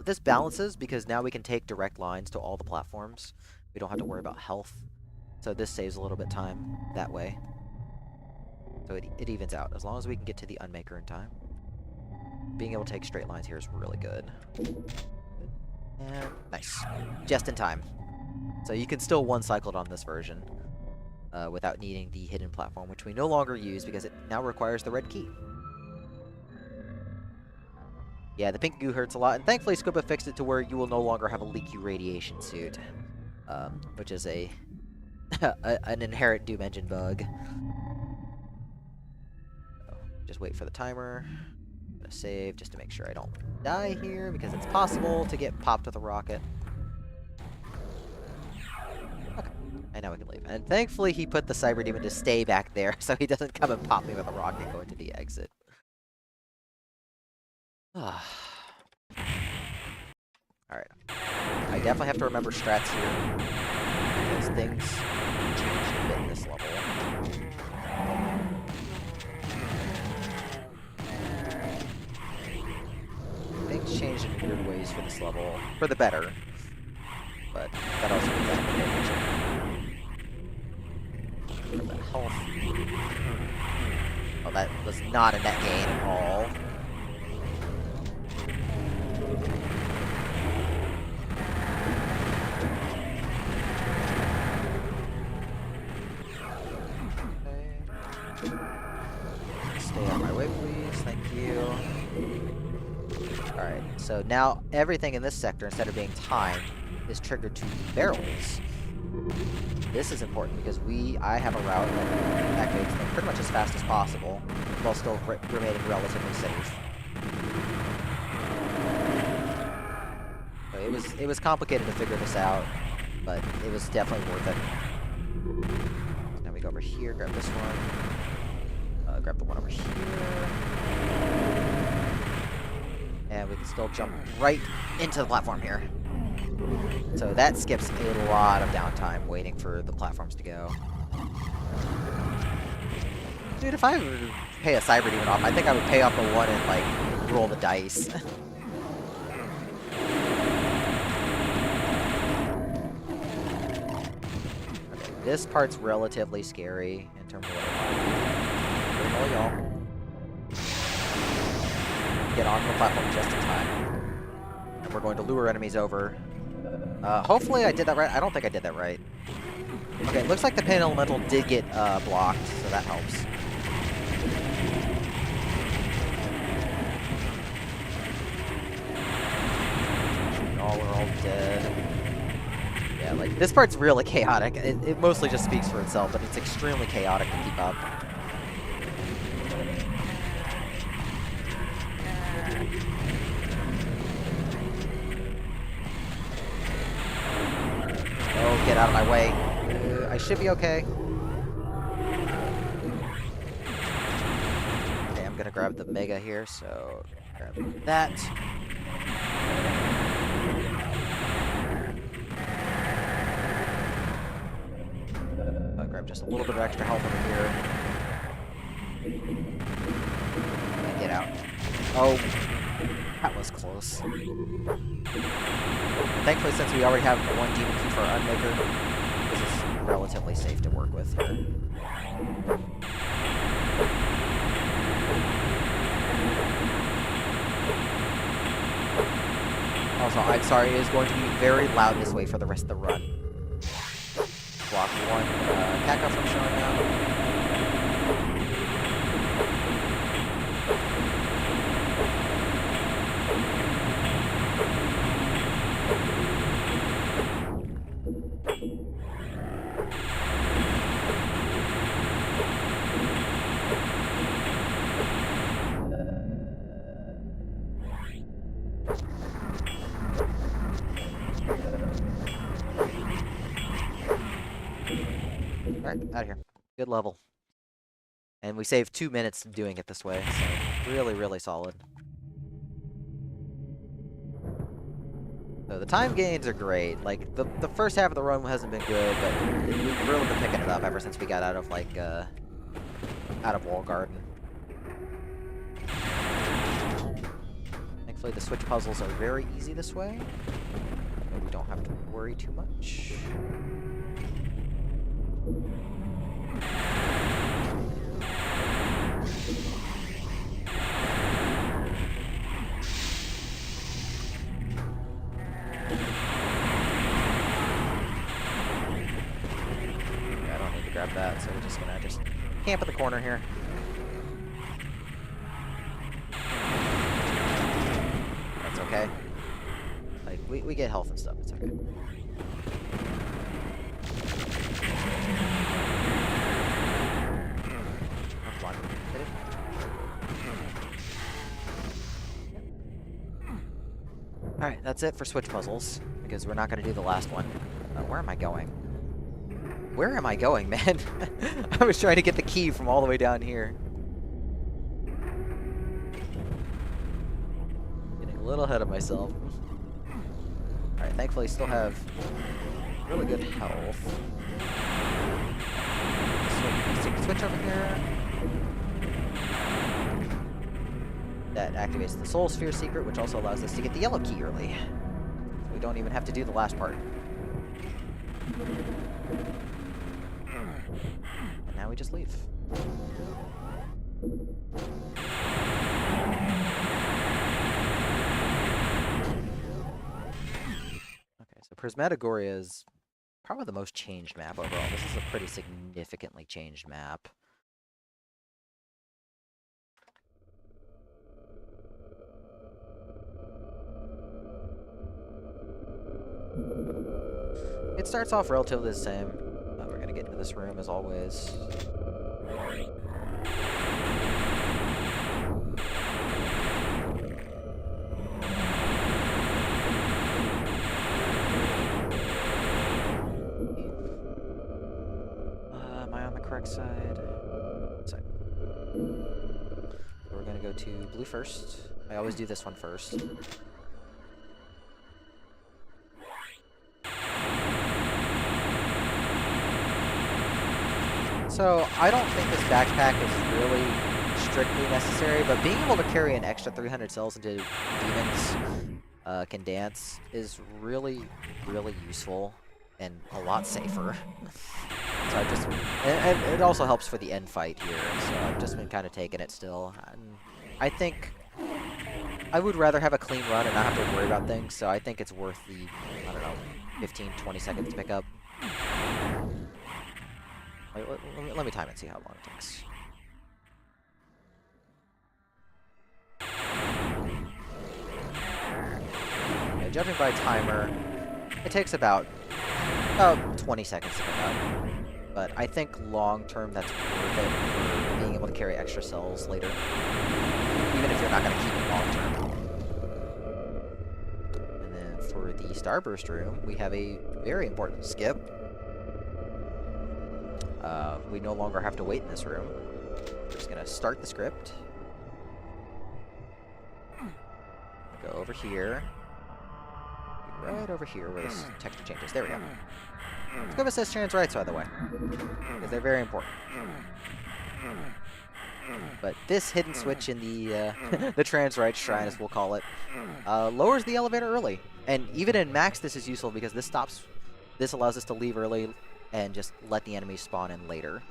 Speaker 1: this balances because now we can take direct lines to all the platforms. We don't have to worry about health, so this saves a little bit of time that way. So it evens out as long as we can get to the Unmaker in time. Being able to take straight lines here is really good. And nice, just in time. So you can still one cycle it on this version without needing the hidden platform, which we no longer use because it now requires the red key. Yeah, the pink goo hurts a lot, and thankfully Scuba fixed it to where you will no longer have a leaky radiation suit, which is an inherent Doom Engine bug. So, just wait for the timer. I'm gonna save just to make sure I don't die here, because it's possible to get popped with a rocket. Okay, and now we can leave. And thankfully he put the Cyber Demon to stay back there, so he doesn't come and pop me with a rocket going to the exit. Alright. I definitely have to remember strats here, because things changed a bit in this level. Things changed in weird ways for this level, for the better, but that also means I have to pay attention. The health. Oh, that was not a net gain at all. Stay out of my way, please. Thank you. Alright, so now everything in this sector, instead of being timed, is triggered to barrels. This is important because I have a route that activates them pretty much as fast as possible, while still remaining relatively safe. So it was complicated to figure this out, but it was definitely worth it. Now we go over here, grab this one. Grab the one over here. And we can still jump right into the platform here. So that skips a lot of downtime waiting for the platforms to go. Dude, if I would pay a Cyber Demon off, I think I would pay off the one and, like, roll the dice. Okay, this part's relatively scary in terms of what I want. All y'all. Get onto the platform just in time. And we're going to lure enemies over. Hopefully I did that right. I don't think I did that right. Okay, it looks like the Pain Elemental did get blocked, so that helps. We're all dead. Yeah, like, this part's really chaotic. It mostly just speaks for itself, but it's extremely chaotic to keep up. Oh, get out of my way. I should be okay. Okay, I'm gonna grab the Mega here, so grab that. I'll grab just a little bit of extra health over here. And get out. Oh, that was close. Thankfully, since we already have one demon key for our Unmaker, this is relatively safe to work with here. Also, I'm sorry, it is going to be very loud this way for the rest of the run. Block one Kaka from showing up. Alright, out of here. Good level. And we saved 2 minutes doing it this way, so really, really solid. So the time gains are great. Like, the first half of the run hasn't been good, but we've really been picking it up ever since we got out of, like, out of Wall Garden. Thankfully, the switch puzzles are very easy this way. So we don't have to worry too much. Yeah, I don't need to grab that, so we're just gonna camp in the corner here. That's okay. Like, we get health and stuff, it's okay. Alright, that's it for switch puzzles, because we're not going to do the last one. Where am I going? Where am I going, man? I was trying to get the key from all the way down here. little ahead of myself. Alright, thankfully still have really good health. Switch over here. That activates the Soul Sphere secret, which also allows us to get the yellow key early. So we don't even have to do the last part. And now we just leave. Okay, so Prismatagoria is probably the most changed map overall. This is a pretty significantly changed map. It starts off relatively the same. We're gonna get into this room as always. Am I on the correct side? Side. So we're gonna go to blue first. I always do this one first. So, I don't think this backpack is really strictly necessary, but being able to carry an extra 300 cells into demons can dance is really, really useful and a lot safer. So I've just, and it also helps for the end fight here, so I've just been kind of taking it still. And I think I would rather have a clean run and not have to worry about things, so I think it's worth the, I don't know, 15, 20 seconds to pick up. Let me time it and see how long it takes. Okay, judging by timer, it takes about 20 seconds to pick up. But I think long term that's worth it for being able to carry extra cells later. Even if you're not going to keep it long term. And then for the Starburst room, we have a very important skip. We no longer have to wait in this room. We're just going to start the script. Go over here. Right over here where this texture changes. There we go. Let's go with says trans rights, by the way. Because they're very important. But this hidden switch in the the trans rights shrine, as we'll call it, lowers the elevator early. And even in max, this is useful because this allows us to leave early and just let the enemies spawn in later.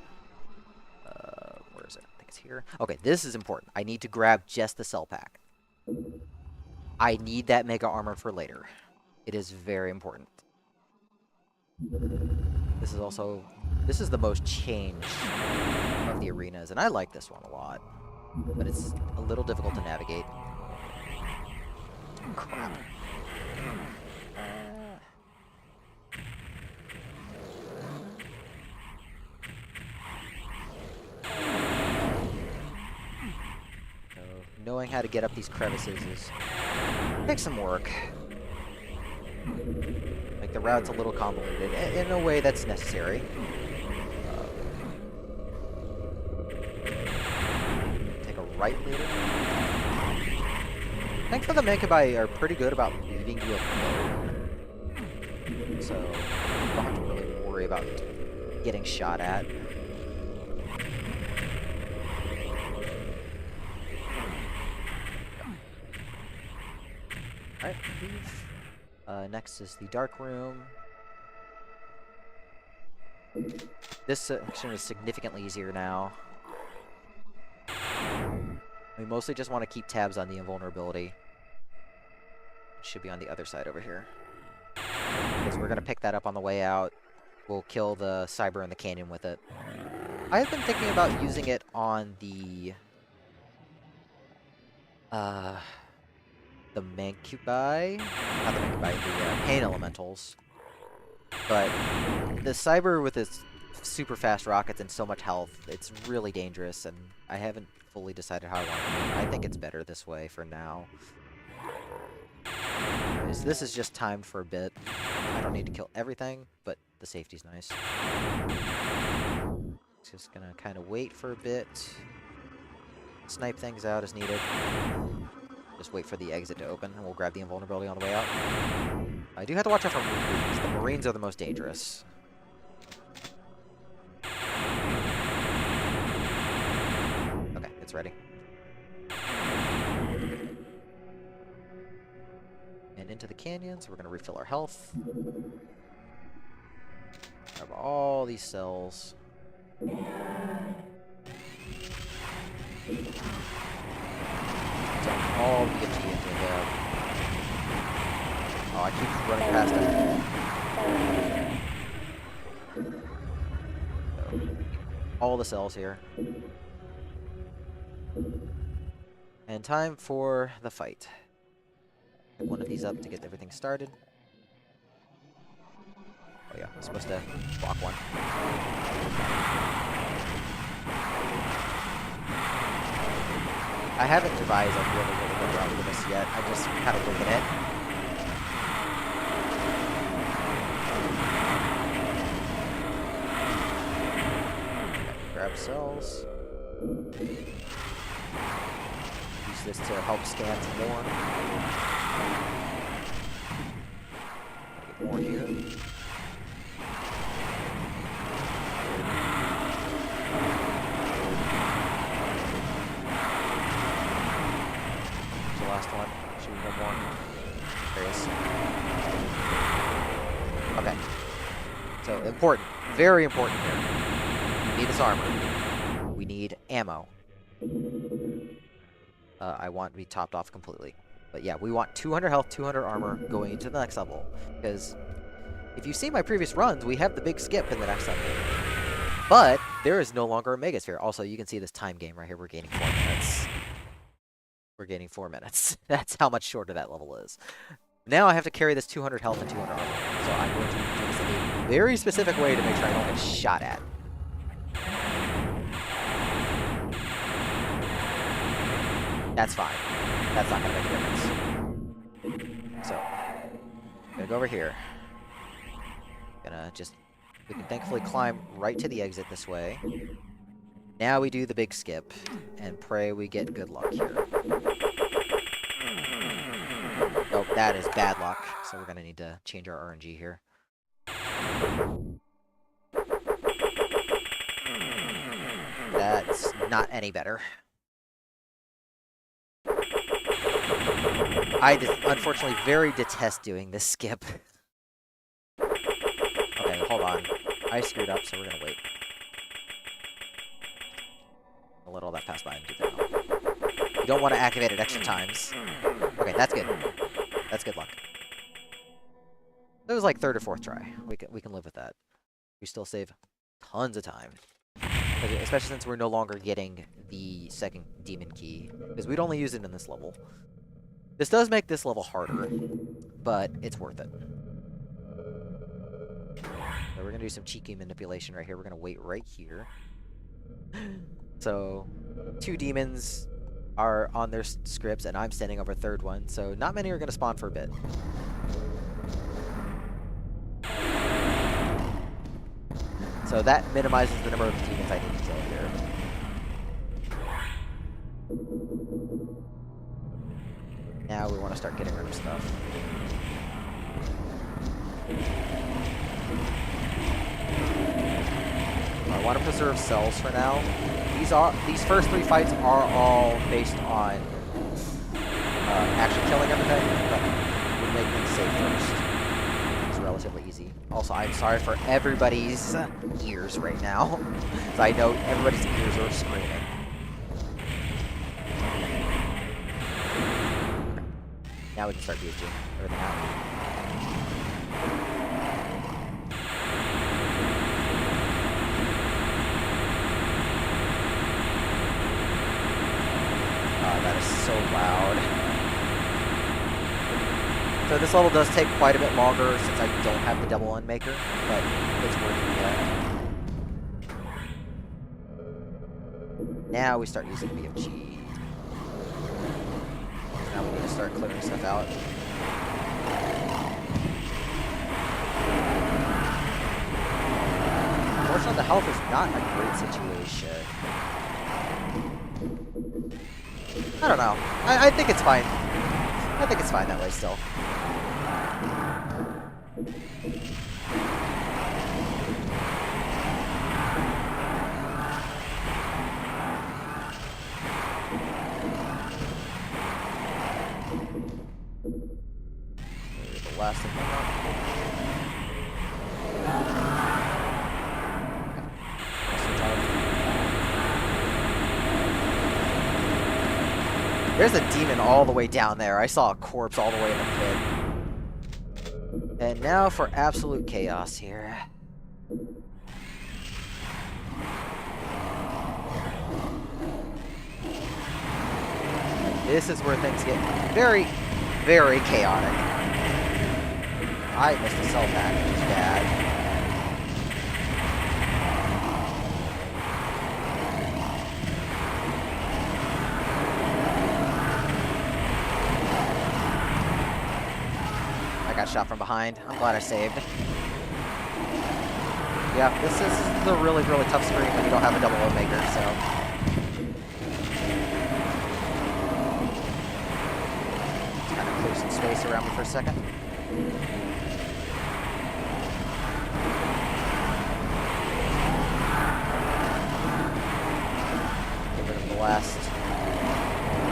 Speaker 1: Where is it? I think it's here. Okay, this is important. I need to grab just the cell pack. I need that mega armor for later. It is very important. This is the most changed of the arenas, and I like this one a lot. But it's a little difficult to navigate. Crap. Knowing how to get up these crevices takes some work. Like, the route's a little convoluted in a way that's necessary. Take a right later. Thankfully, the Mankabai are pretty good about leaving you alone. So, you don't have to really worry about getting shot at. Alright, next is the dark room. This section is significantly easier now. We mostly just want to keep tabs on the invulnerability. It should be on the other side over here. Because we're going to pick that up on the way out. We'll kill the Cyber in the canyon with it. I have been thinking about using it on the Mancubi? Not the Mancubi, the Pain Elementals. But the Cyber with its super fast rockets and so much health, it's really dangerous, and I haven't fully decided how I want to do it. I think it's better this way for now. Anyways, this is just timed for a bit. I don't need to kill everything, but the safety's nice. Just gonna kind of wait for a bit. Snipe things out as needed. Just wait for the exit to open, and we'll grab the invulnerability on the way out. I do have to watch out for Marines. The Marines are the most dangerous. Okay, it's ready. And into the canyons, we're going to refill our health. Grab all these cells. Dump all the BMG into him. Oh, I keep running past him. All the cells here. And time for the fight. Pick one of these up to get everything started. Oh yeah, I'm supposed to block one. I haven't devised a really good route for this yet. I just kind of looking at it. Grab cells. Use this to help scan some more. Get more here. Last one. Should we one more? There is. Okay. So important. Very important here. We need this armor. We need ammo. I want to be topped off completely. But yeah, we want 200 health, 200 armor going into the next level. Because if you see my previous runs, we have the big skip in the next level. But there is no longer a Megasphere. Also, you can see this time game right here. We're gaining 4 minutes. We're gaining 4 minutes. That's how much shorter that level is. Now I have to carry this 200 health and 200 armor. So I'm going to do this in a very specific way to make sure I don't get shot at. That's fine. That's not going to make a difference. So, I'm going to go over here. We can thankfully climb right to the exit this way. Now we do the big skip, and pray we get good luck here. Oh, that is bad luck, so we're going to need to change our RNG here. That's not any better. I unfortunately very detest doing this skip. Okay, hold on. I screwed up, so we're going to wait. I'll let all that pass by and do that now. You don't want to activate it extra times. Okay, that's good. That's good luck. It was like 3rd or 4th try. We can live with that. We still save tons of time. Especially since we're no longer getting the 2nd demon key. Because we'd only use it in this level. This does make this level harder, but it's worth it. So we're going to do some cheeky manipulation right here. We're going to wait right here. So, 2 demons are on their scripts, and I'm standing over a 3rd one, so not many are going to spawn for a bit. So that minimizes the number of demons I need to kill here. Now we want to start getting rid of stuff. I want to preserve cells for now. These first 3 fights are all based on actually killing everything, but we make things safe first. It's relatively easy. Also, I'm sorry for everybody's ears right now. So I know everybody's ears are screaming. Now we can start BSGing everything out. That is so loud. So this level does take quite a bit longer since I don't have the double UnMaker, but it's working yet. Now we start using BMG. Now we need to start clearing stuff out. Unfortunately, the health is not a great situation. I don't know. I think it's fine. I think it's fine that way still. The last of them. There's a demon all the way down there. I saw a corpse all the way in the pit. And now for absolute chaos here. This is where things get very, very chaotic. I missed a cell pack, which is bad. Got shot from behind. I'm glad I saved. Yeah, this is the really, really tough screen when you don't have a double O maker, so. Just kind of clear some space around me for a second. Get rid of the last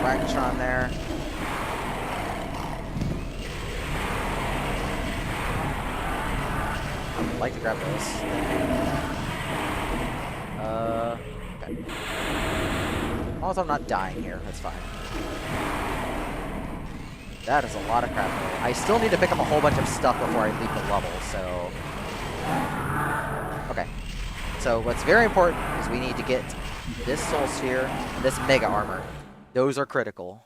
Speaker 1: Fractron there. I'd like to grab those. Okay. As long as I'm not dying here, that's fine. That is a lot of crap. I still need to pick up a whole bunch of stuff before I leave the level, so... Okay. So what's very important is we need to get this Soul Sphere and this Mega Armor. Those are critical.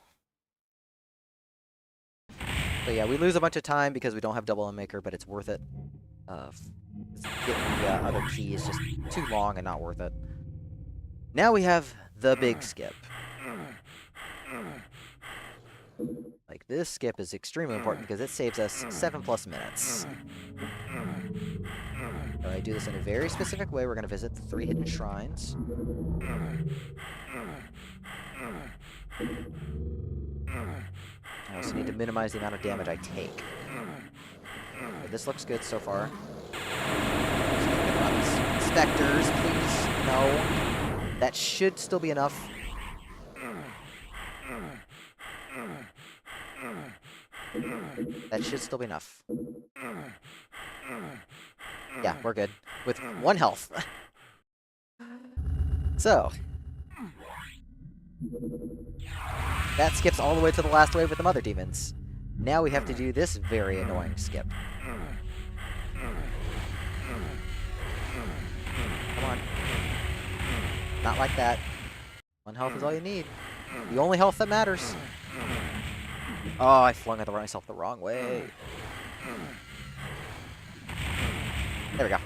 Speaker 1: So yeah, we lose a bunch of time because we don't have double maker, but it's worth it. Getting the other key is just too long and not worth it. Now we have the big skip. Like, this skip is extremely important because it saves us 7+ minutes. So I do this in a very specific way. We're going to visit the 3 hidden shrines. I also need to minimize the amount of damage I take. Okay, this looks good so far. Specters, please. No. That should still be enough. That should still be enough. Yeah, we're good. With 1 health. So. That skips all the way to the last wave with the Mother Demons. Now we have to do this very annoying skip. Come on. Not like that. 1 health is all you need. The only health that matters. Oh, I flung myself the wrong way. There we go.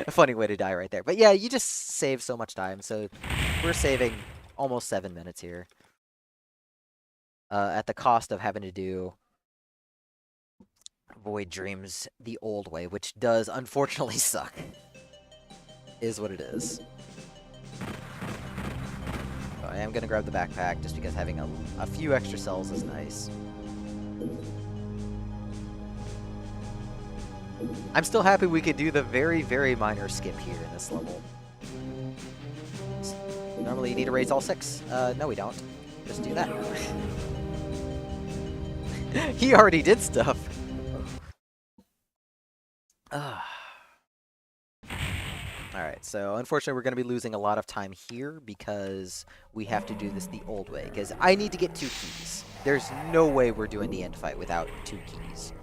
Speaker 1: A funny way to die right there. But yeah, you just save so much time. So we're saving almost 7 minutes here. At the cost of having to do Void Dreams the old way, which does unfortunately suck. Is what it is. So I am going to grab the backpack just because having a few extra cells is nice. I'm still happy we could do the very, very minor skip here in this level. Normally you need to raise all 6. No we don't. Just do that. He already did stuff. Alright, so unfortunately we're going to be losing a lot of time here because we have to do this the old way. Because I need to get 2 keys. There's no way we're doing the end fight without 2 keys.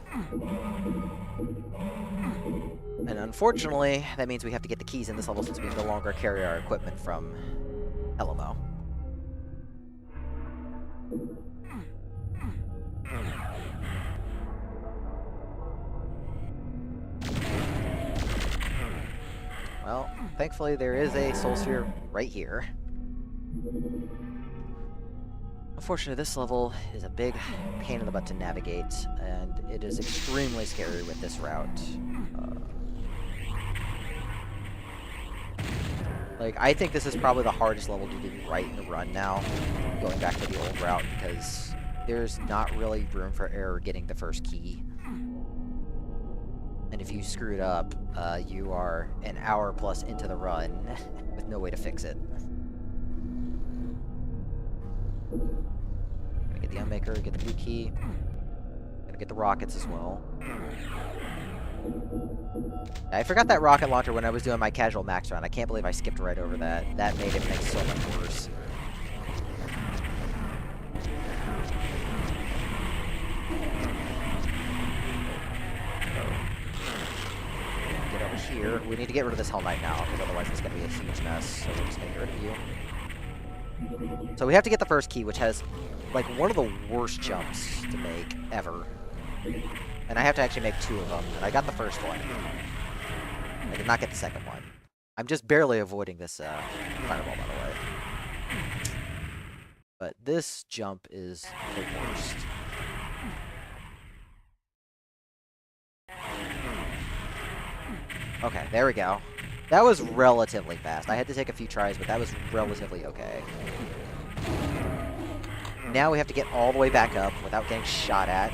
Speaker 1: And unfortunately, that means we have to get the keys in this level since we no longer carry our equipment from Elmo. Well, thankfully there is a Soul Sphere right here. Unfortunately, this level is a big pain in the butt to navigate, and it is extremely scary with this route. Like, I think this is probably the hardest level to do right in the run now, going back to the old route, because there's not really room for error getting the first key. And if you screwed up, you are an hour plus into the run with no way to fix it. Gonna get the Unmaker, get the blue key. Gonna get the rockets as well. I forgot that rocket launcher when I was doing my casual max run. I can't believe I skipped right over that. That made everything so much worse. Get over here. We need to get rid of this Hell Knight now, because otherwise it's going to be a huge mess. So we're just going to get rid of you. So we have to get the first key, which has, like, one of the worst jumps to make ever. And I have to actually make 2 of them, and I got the first one. I did not get the second one. I'm just barely avoiding this fireball, by the way. But this jump is the worst. Okay, there we go. That was relatively fast. I had to take a few tries, but that was relatively okay. Now we have to get all the way back up without getting shot at.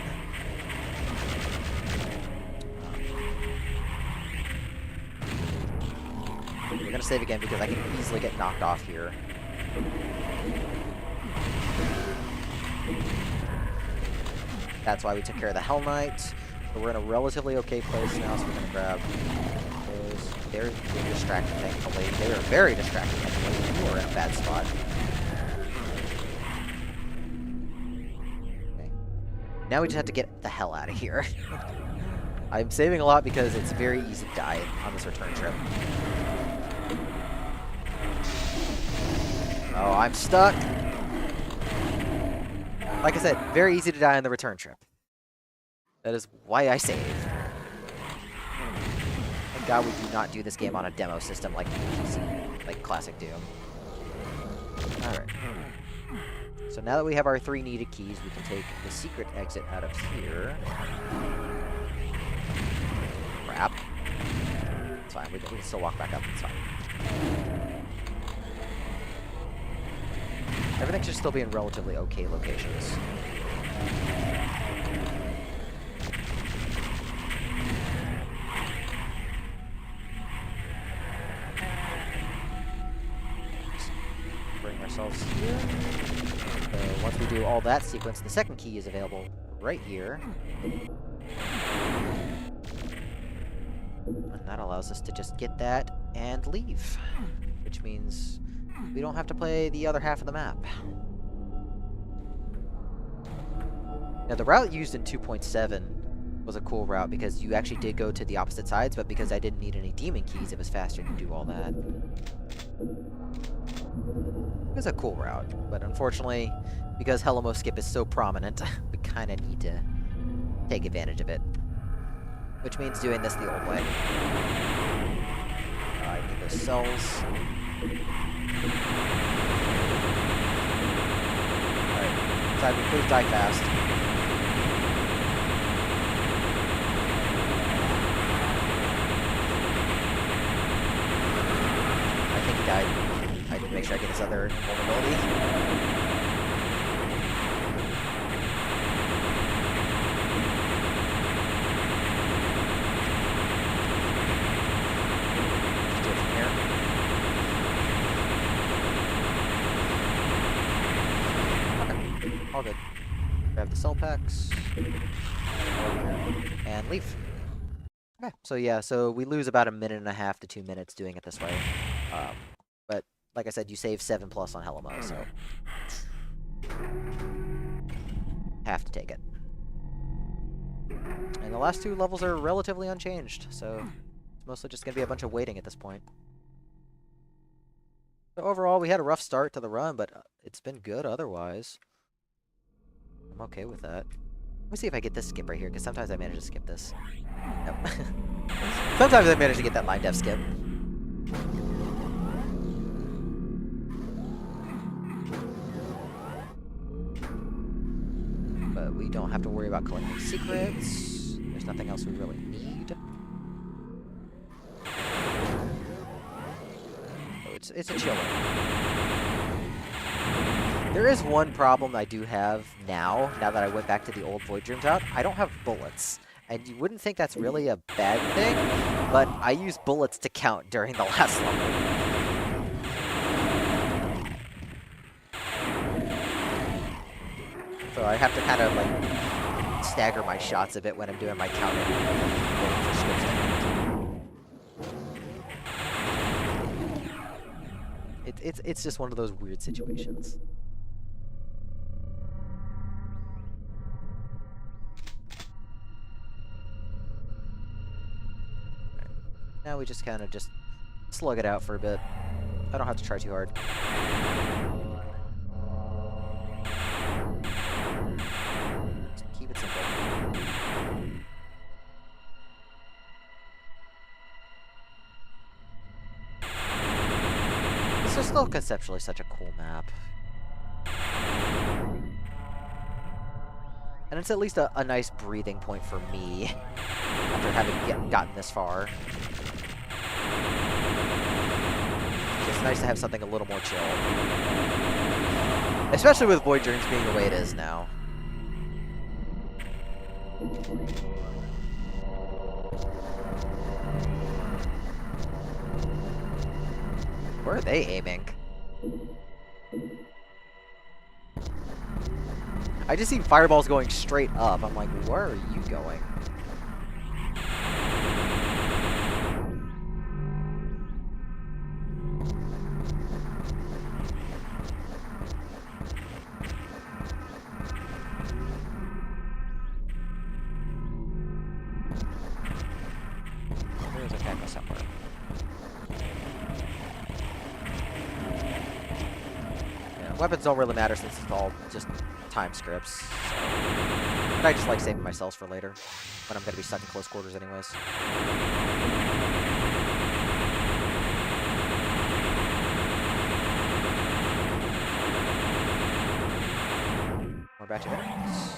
Speaker 1: We're going to save again because I can easily get knocked off here. That's why we took care of the Hell Knight. But we're in a relatively okay place now, so we're going to grab those. They're distracted, thankfully. They are very distracted, thankfully. You are in a bad spot. Okay. Now we just have to get the hell out of here. I'm saving a lot because it's very easy to die on this return trip. Oh, I'm stuck. Like I said, very easy to die on the return trip. That is why I save. Thank God we do not do this game on a demo system like classic Doom. Alright. So now that we have our 3 needed keys, we can take the secret exit out of here. Crap. It's fine, we can still walk back up, it's fine. Everything should still be in relatively okay locations. Bring ourselves here. So once we do all that sequence, the second key is available right here. And that allows us to just get that and leave. Which means we don't have to play the other half of the map. Now, the route used in 2.7 was a cool route because you actually did go to the opposite sides, but because I didn't need any demon keys, it was faster to do all that. It was a cool route, but unfortunately, because Hello Skip is so prominent, we kind of need to take advantage of it. Which means doing this the old way. I need those cells. Alright, Cyber, please die fast. I think he died. I need to make sure I get this other vulnerability. All good. Grab the cell packs. And leave. Okay, so yeah, so we lose about 1.5 to 2 minutes doing it this way. But like I said, you save 7+ on Hello, so have to take it. And the last 2 levels are relatively unchanged, so it's mostly just gonna be a bunch of waiting at this point. So overall, we had a rough start to the run, but it's been good otherwise. I'm okay with that. Let me see if I get this skip right here, because sometimes I manage to skip this. Nope. Sometimes I manage to get that line def skip. But we don't have to worry about collecting secrets. There's nothing else we really need. So it's a chill one. There is one problem I do have now that I went back to the old Void Dreams route. I don't have bullets. And you wouldn't think that's really a bad thing, but I used bullets to count during the last level. So I have to kind of, like, stagger my shots a bit when I'm doing my counting. It's just one of those weird situations. Now we just kind of just slug it out for a bit. I don't have to try too hard. Just keep it simple. This is still conceptually such a cool map. And it's at least a nice breathing point for me after having gotten this far. It's nice to have something a little more chill. Especially with Void Dreams being the way it is now. Where are they aiming? I just see fireballs going straight up. I'm like, where are you going? There's a cactus somewhere. Yeah, weapons don't really matter since it's all just time scripts. So. But I just like saving myself for later, when I'm going to be stuck in close quarters anyways. More batch of enemies.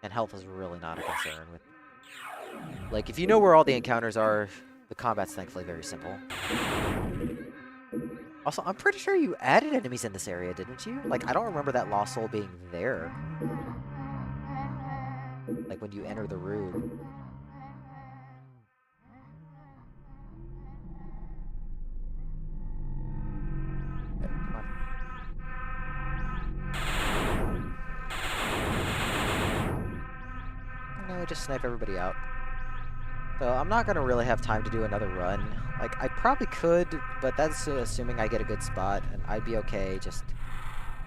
Speaker 1: And health is really not a concern with... Like, if you know where all the encounters are, the combat's thankfully very simple. Also, I'm pretty sure you added enemies in this area, didn't you? Like, I don't remember that Lost Soul being there. Like, when you enter the room. Okay, come on. No, just snipe everybody out. So I'm not going to really have time to do another run. Like, I probably could, but that's assuming I get a good spot, and I'd be okay just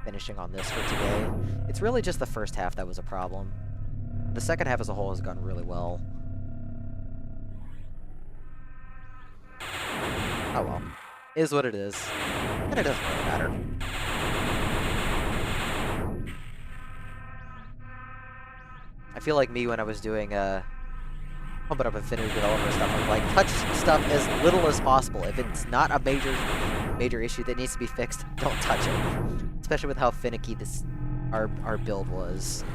Speaker 1: finishing on this for today. It's really just the first half that was a problem. The second half as a whole has gone really well. Oh well. Is what it is. And it doesn't really matter. I feel like me when I was doing, pumping up Infinity Developer stuff, I'm like, touch stuff as little as possible. If it's not a major issue that needs to be fixed, don't touch it. Especially with how finicky our build was.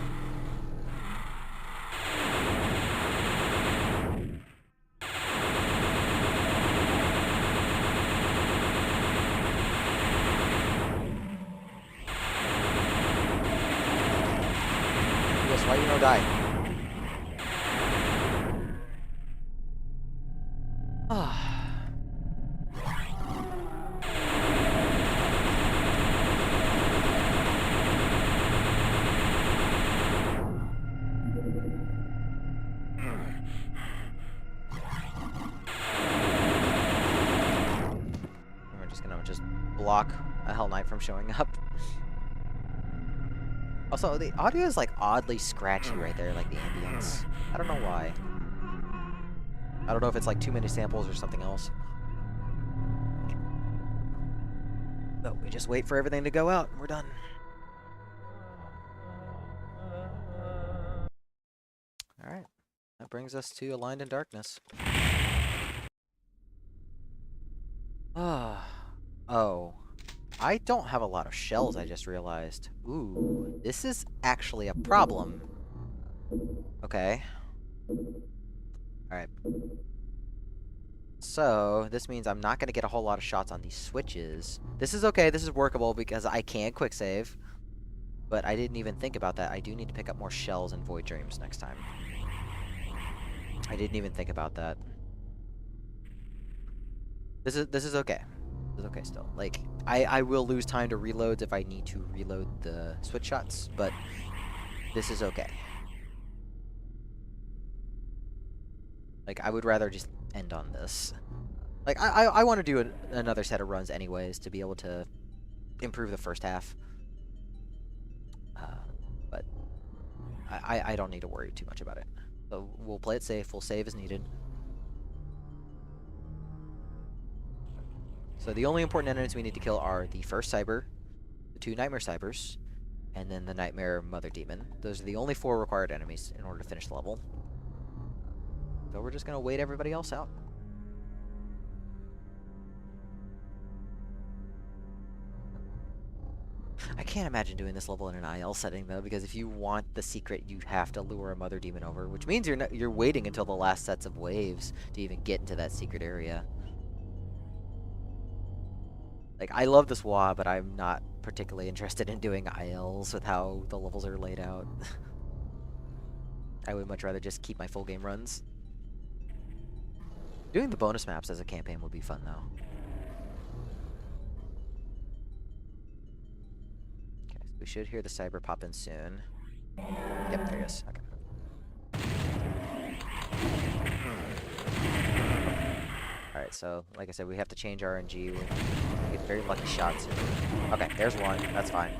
Speaker 1: Yes, why you no die? Just block a Hell Knight from showing up. Also, the audio is like oddly scratchy right there, like the ambience. I don't know why. I don't know if it's like too many samples or something else. But we just wait for everything to go out and we're done. Alright. That brings us to Aligned in Darkness. Oh. I don't have a lot of shells, I just realized. Ooh, this is actually a problem. Okay. Alright. So, this means I'm not going to get a whole lot of shots on these switches. This is okay, this is workable because I can quick save. But I didn't even think about that. I do need to pick up more shells and void dreams next time. I didn't even think about that. This is okay. This is okay still. Like, I will lose time to reloads if I need to reload the switch shots, but this is okay. Like, I would rather just end on this. Like, I want to do another set of runs anyways to be able to improve the first half. But I don't need to worry too much about it. So we'll play it safe. We'll save as needed. So the only important enemies we need to kill are the first Cyber, the 2 Nightmare Cybers, and then the Nightmare Mother Demon. Those are the only 4 required enemies in order to finish the level. So we're just going to wait everybody else out. I can't imagine doing this level in an IL setting, though, because if you want the secret, you have to lure a Mother Demon over, which means you're waiting until the last sets of waves to even get into that secret area. Like, I love this WA, but I'm not particularly interested in doing ILs with how the levels are laid out. I would much rather just keep my full game runs. Doing the bonus maps as a campaign would be fun, though. Okay, so we should hear the Cyber pop in soon. Yep, there he is. Okay. Alright, so, like I said, we have to change RNG. We'll get very lucky shots here. Okay, there's one. That's fine.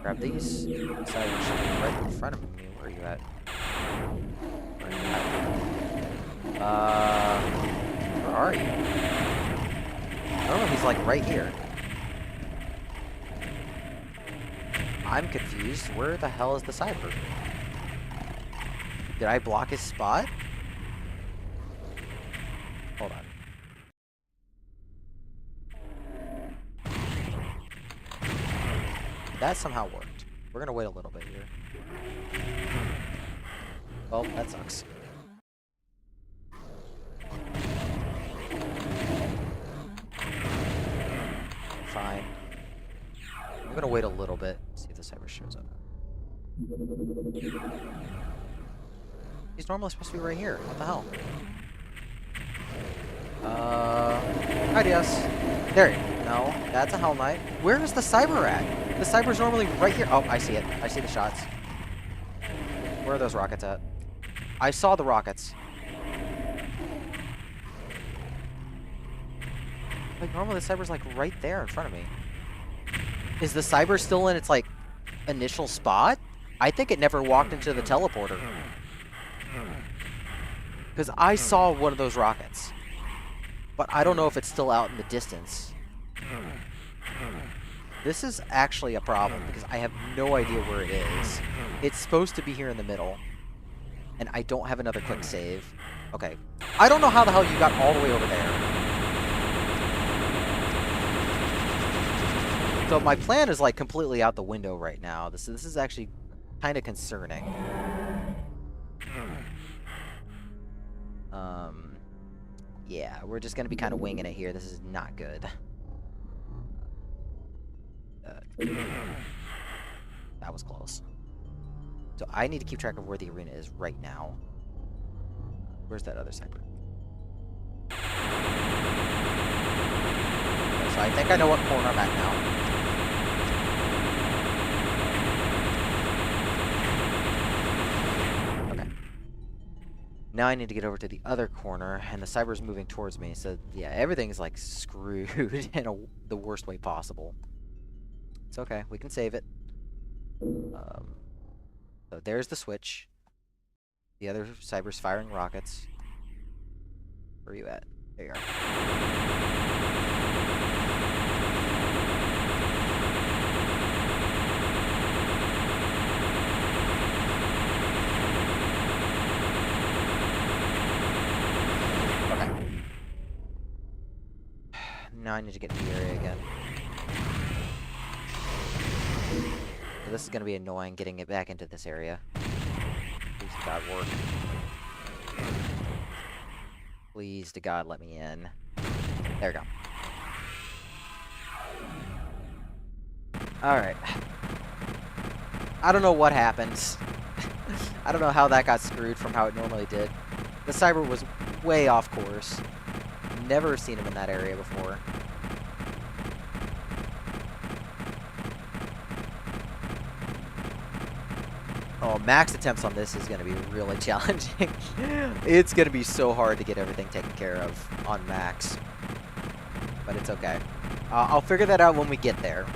Speaker 1: Grab these. Cyber should be right in front of me. Where are you at? Where are you? I don't know, he's like right here. I'm confused. Where the hell is the Cyber? Did I block his spot? Hold on. That somehow worked. We're gonna wait a little bit here. Well, that sucks. Fine. I'm gonna wait a little bit, see if the Cyber shows up. He's normally supposed to be right here. What the hell? Hi, Dios. There you go. No, that's a Hell Knight. Where is the Cyber at? The Cyber's normally right here. Oh, I see it. I see the shots. Where are those rockets at? I saw the rockets. Like, normally the Cyber's, like, right there in front of me. Is the Cyber still in its, like, initial spot? I think it never walked into the teleporter. Because I saw one of those rockets. But I don't know if it's still out in the distance. This is actually a problem, because I have no idea where it is. It's supposed to be here in the middle. And I don't have another quick save. Okay. I don't know how the hell you got all the way over there. So my plan is, like, completely out the window right now. This is actually kind of concerning. Yeah, we're just gonna be kind of winging it here. This is not good. That was close. So I need to keep track of where the arena is right now. Where's that other Cyber? So I think I know what corner I'm at now. Now I need to get over to the other corner, and the Cyber's moving towards me, so yeah, everything's like screwed in the worst way possible. It's okay, we can save it. So there's the switch. The other Cyber's firing rockets. Where are you at? There you are. Now I need to get in the area again. So this is going to be annoying, getting it back into this area. At least that worked. Please to God, let me in. There we go. Alright. I don't know what happened. I don't know how that got screwed from how it normally did. The Cyber was way off course. Never seen him in that area before. Oh, max attempts on this is going to be really challenging. It's going to be so hard to get everything taken care of on max. But it's okay. I'll figure that out when we get there.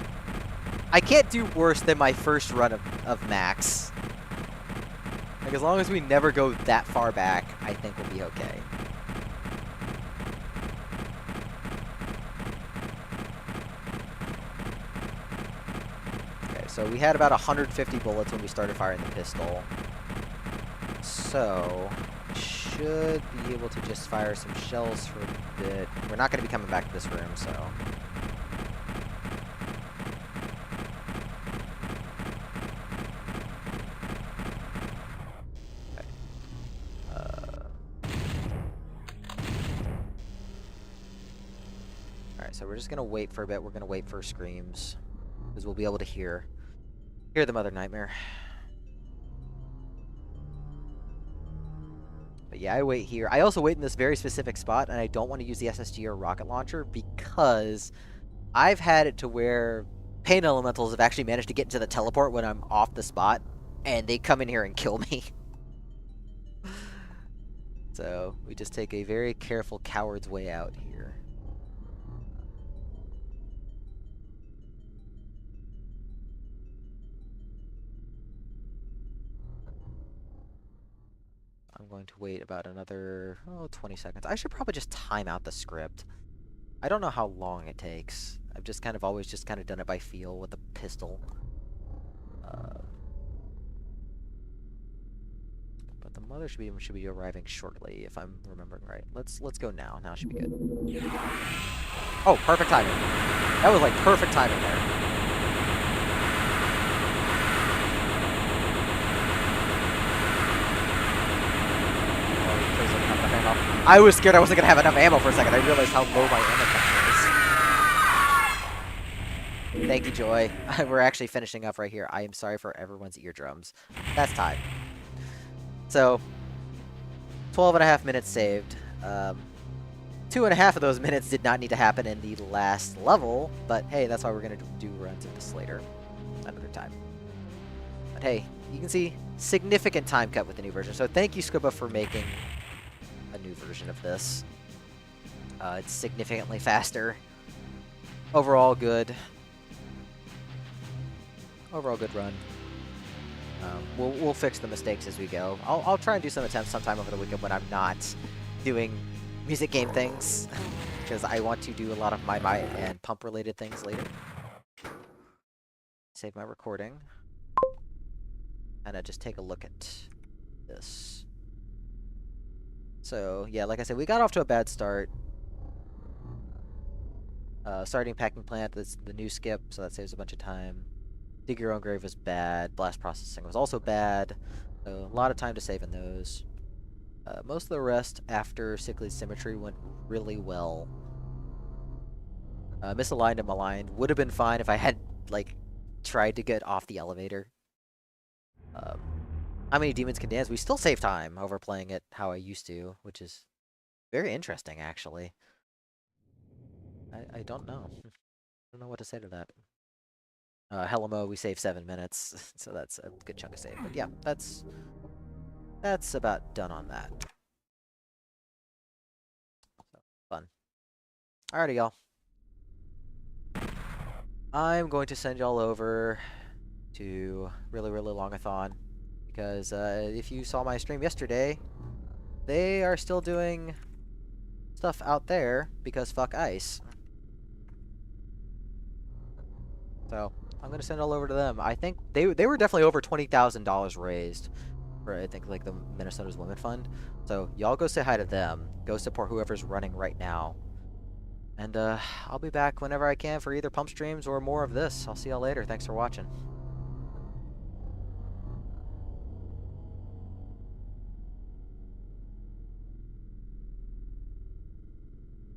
Speaker 1: I can't do worse than my first run of max. Like, as long as we never go that far back, I think we'll be okay. So we had about 150 bullets when we started firing the pistol. So, should be able to just fire some shells for a bit. We're not going to be coming back to this room, so... Alright, so we're just going to wait for a bit. We're going to wait for screams. Because we'll be able to hear the Mother Nightmare. But yeah, I wait here. I also wait in this very specific spot, and I don't want to use the SSG or rocket launcher because I've had it to where pain elementals have actually managed to get into the teleport when I'm off the spot, and they come in here and kill me. So we just take a very careful coward's way out here. I'm going to wait about another 20 seconds. I should probably just time out the script. I don't know how long it takes. I've just kind of always just kind of done it by feel with a pistol. But the mother should be arriving shortly, if I'm remembering right. Let's go now. Now should be good. Oh, perfect timing. That was like perfect timing there. I was scared I wasn't going to have enough ammo for a second. I realized how low my ammo count is. Thank you, Joy. We're actually finishing up right here. I am sorry for everyone's eardrums. That's time. So, 12.5 minutes saved. 2.5 of those minutes did not need to happen in the last level, but hey, that's why we're going to do runs of this later. Another time. But hey, you can see significant time cut with the new version. So thank you, Scuba, for making a new version of this. It's significantly faster. Overall good. Overall good run. We'll fix the mistakes as we go. I'll try and do some attempts sometime over the weekend when I'm not doing music game things, because I want to do a lot of my and pump related things later. Save my recording. And just take a look at this. So, yeah, like I said, we got off to a bad start. Starting packing plant, that's the new skip, so that saves a bunch of time. Dig your own grave was bad. Blast processing was also bad. So, a lot of time to save in those. Most of the rest after Sickly Symmetry went really well. Misaligned and maligned would have been fine if I had, like, tried to get off the elevator. How many demons can dance? We still save time over playing it how I used to, which is very interesting, actually. I don't know. I don't know what to say to that. Helamo, we save 7 minutes, so that's a good chunk of save. But yeah, that's about done on that. So, fun. Alrighty, y'all. I'm going to send y'all over to really longathon. Because if you saw my stream yesterday, they are still doing stuff out there because fuck ice. So I'm gonna send it all over to them. I think they were definitely over $20,000 raised for, I think, like the Minnesota's Women Fund. So y'all go say hi to them. Go support whoever's running right now. And I'll be back whenever I can for either pump streams or more of this. I'll see y'all later. Thanks for watching.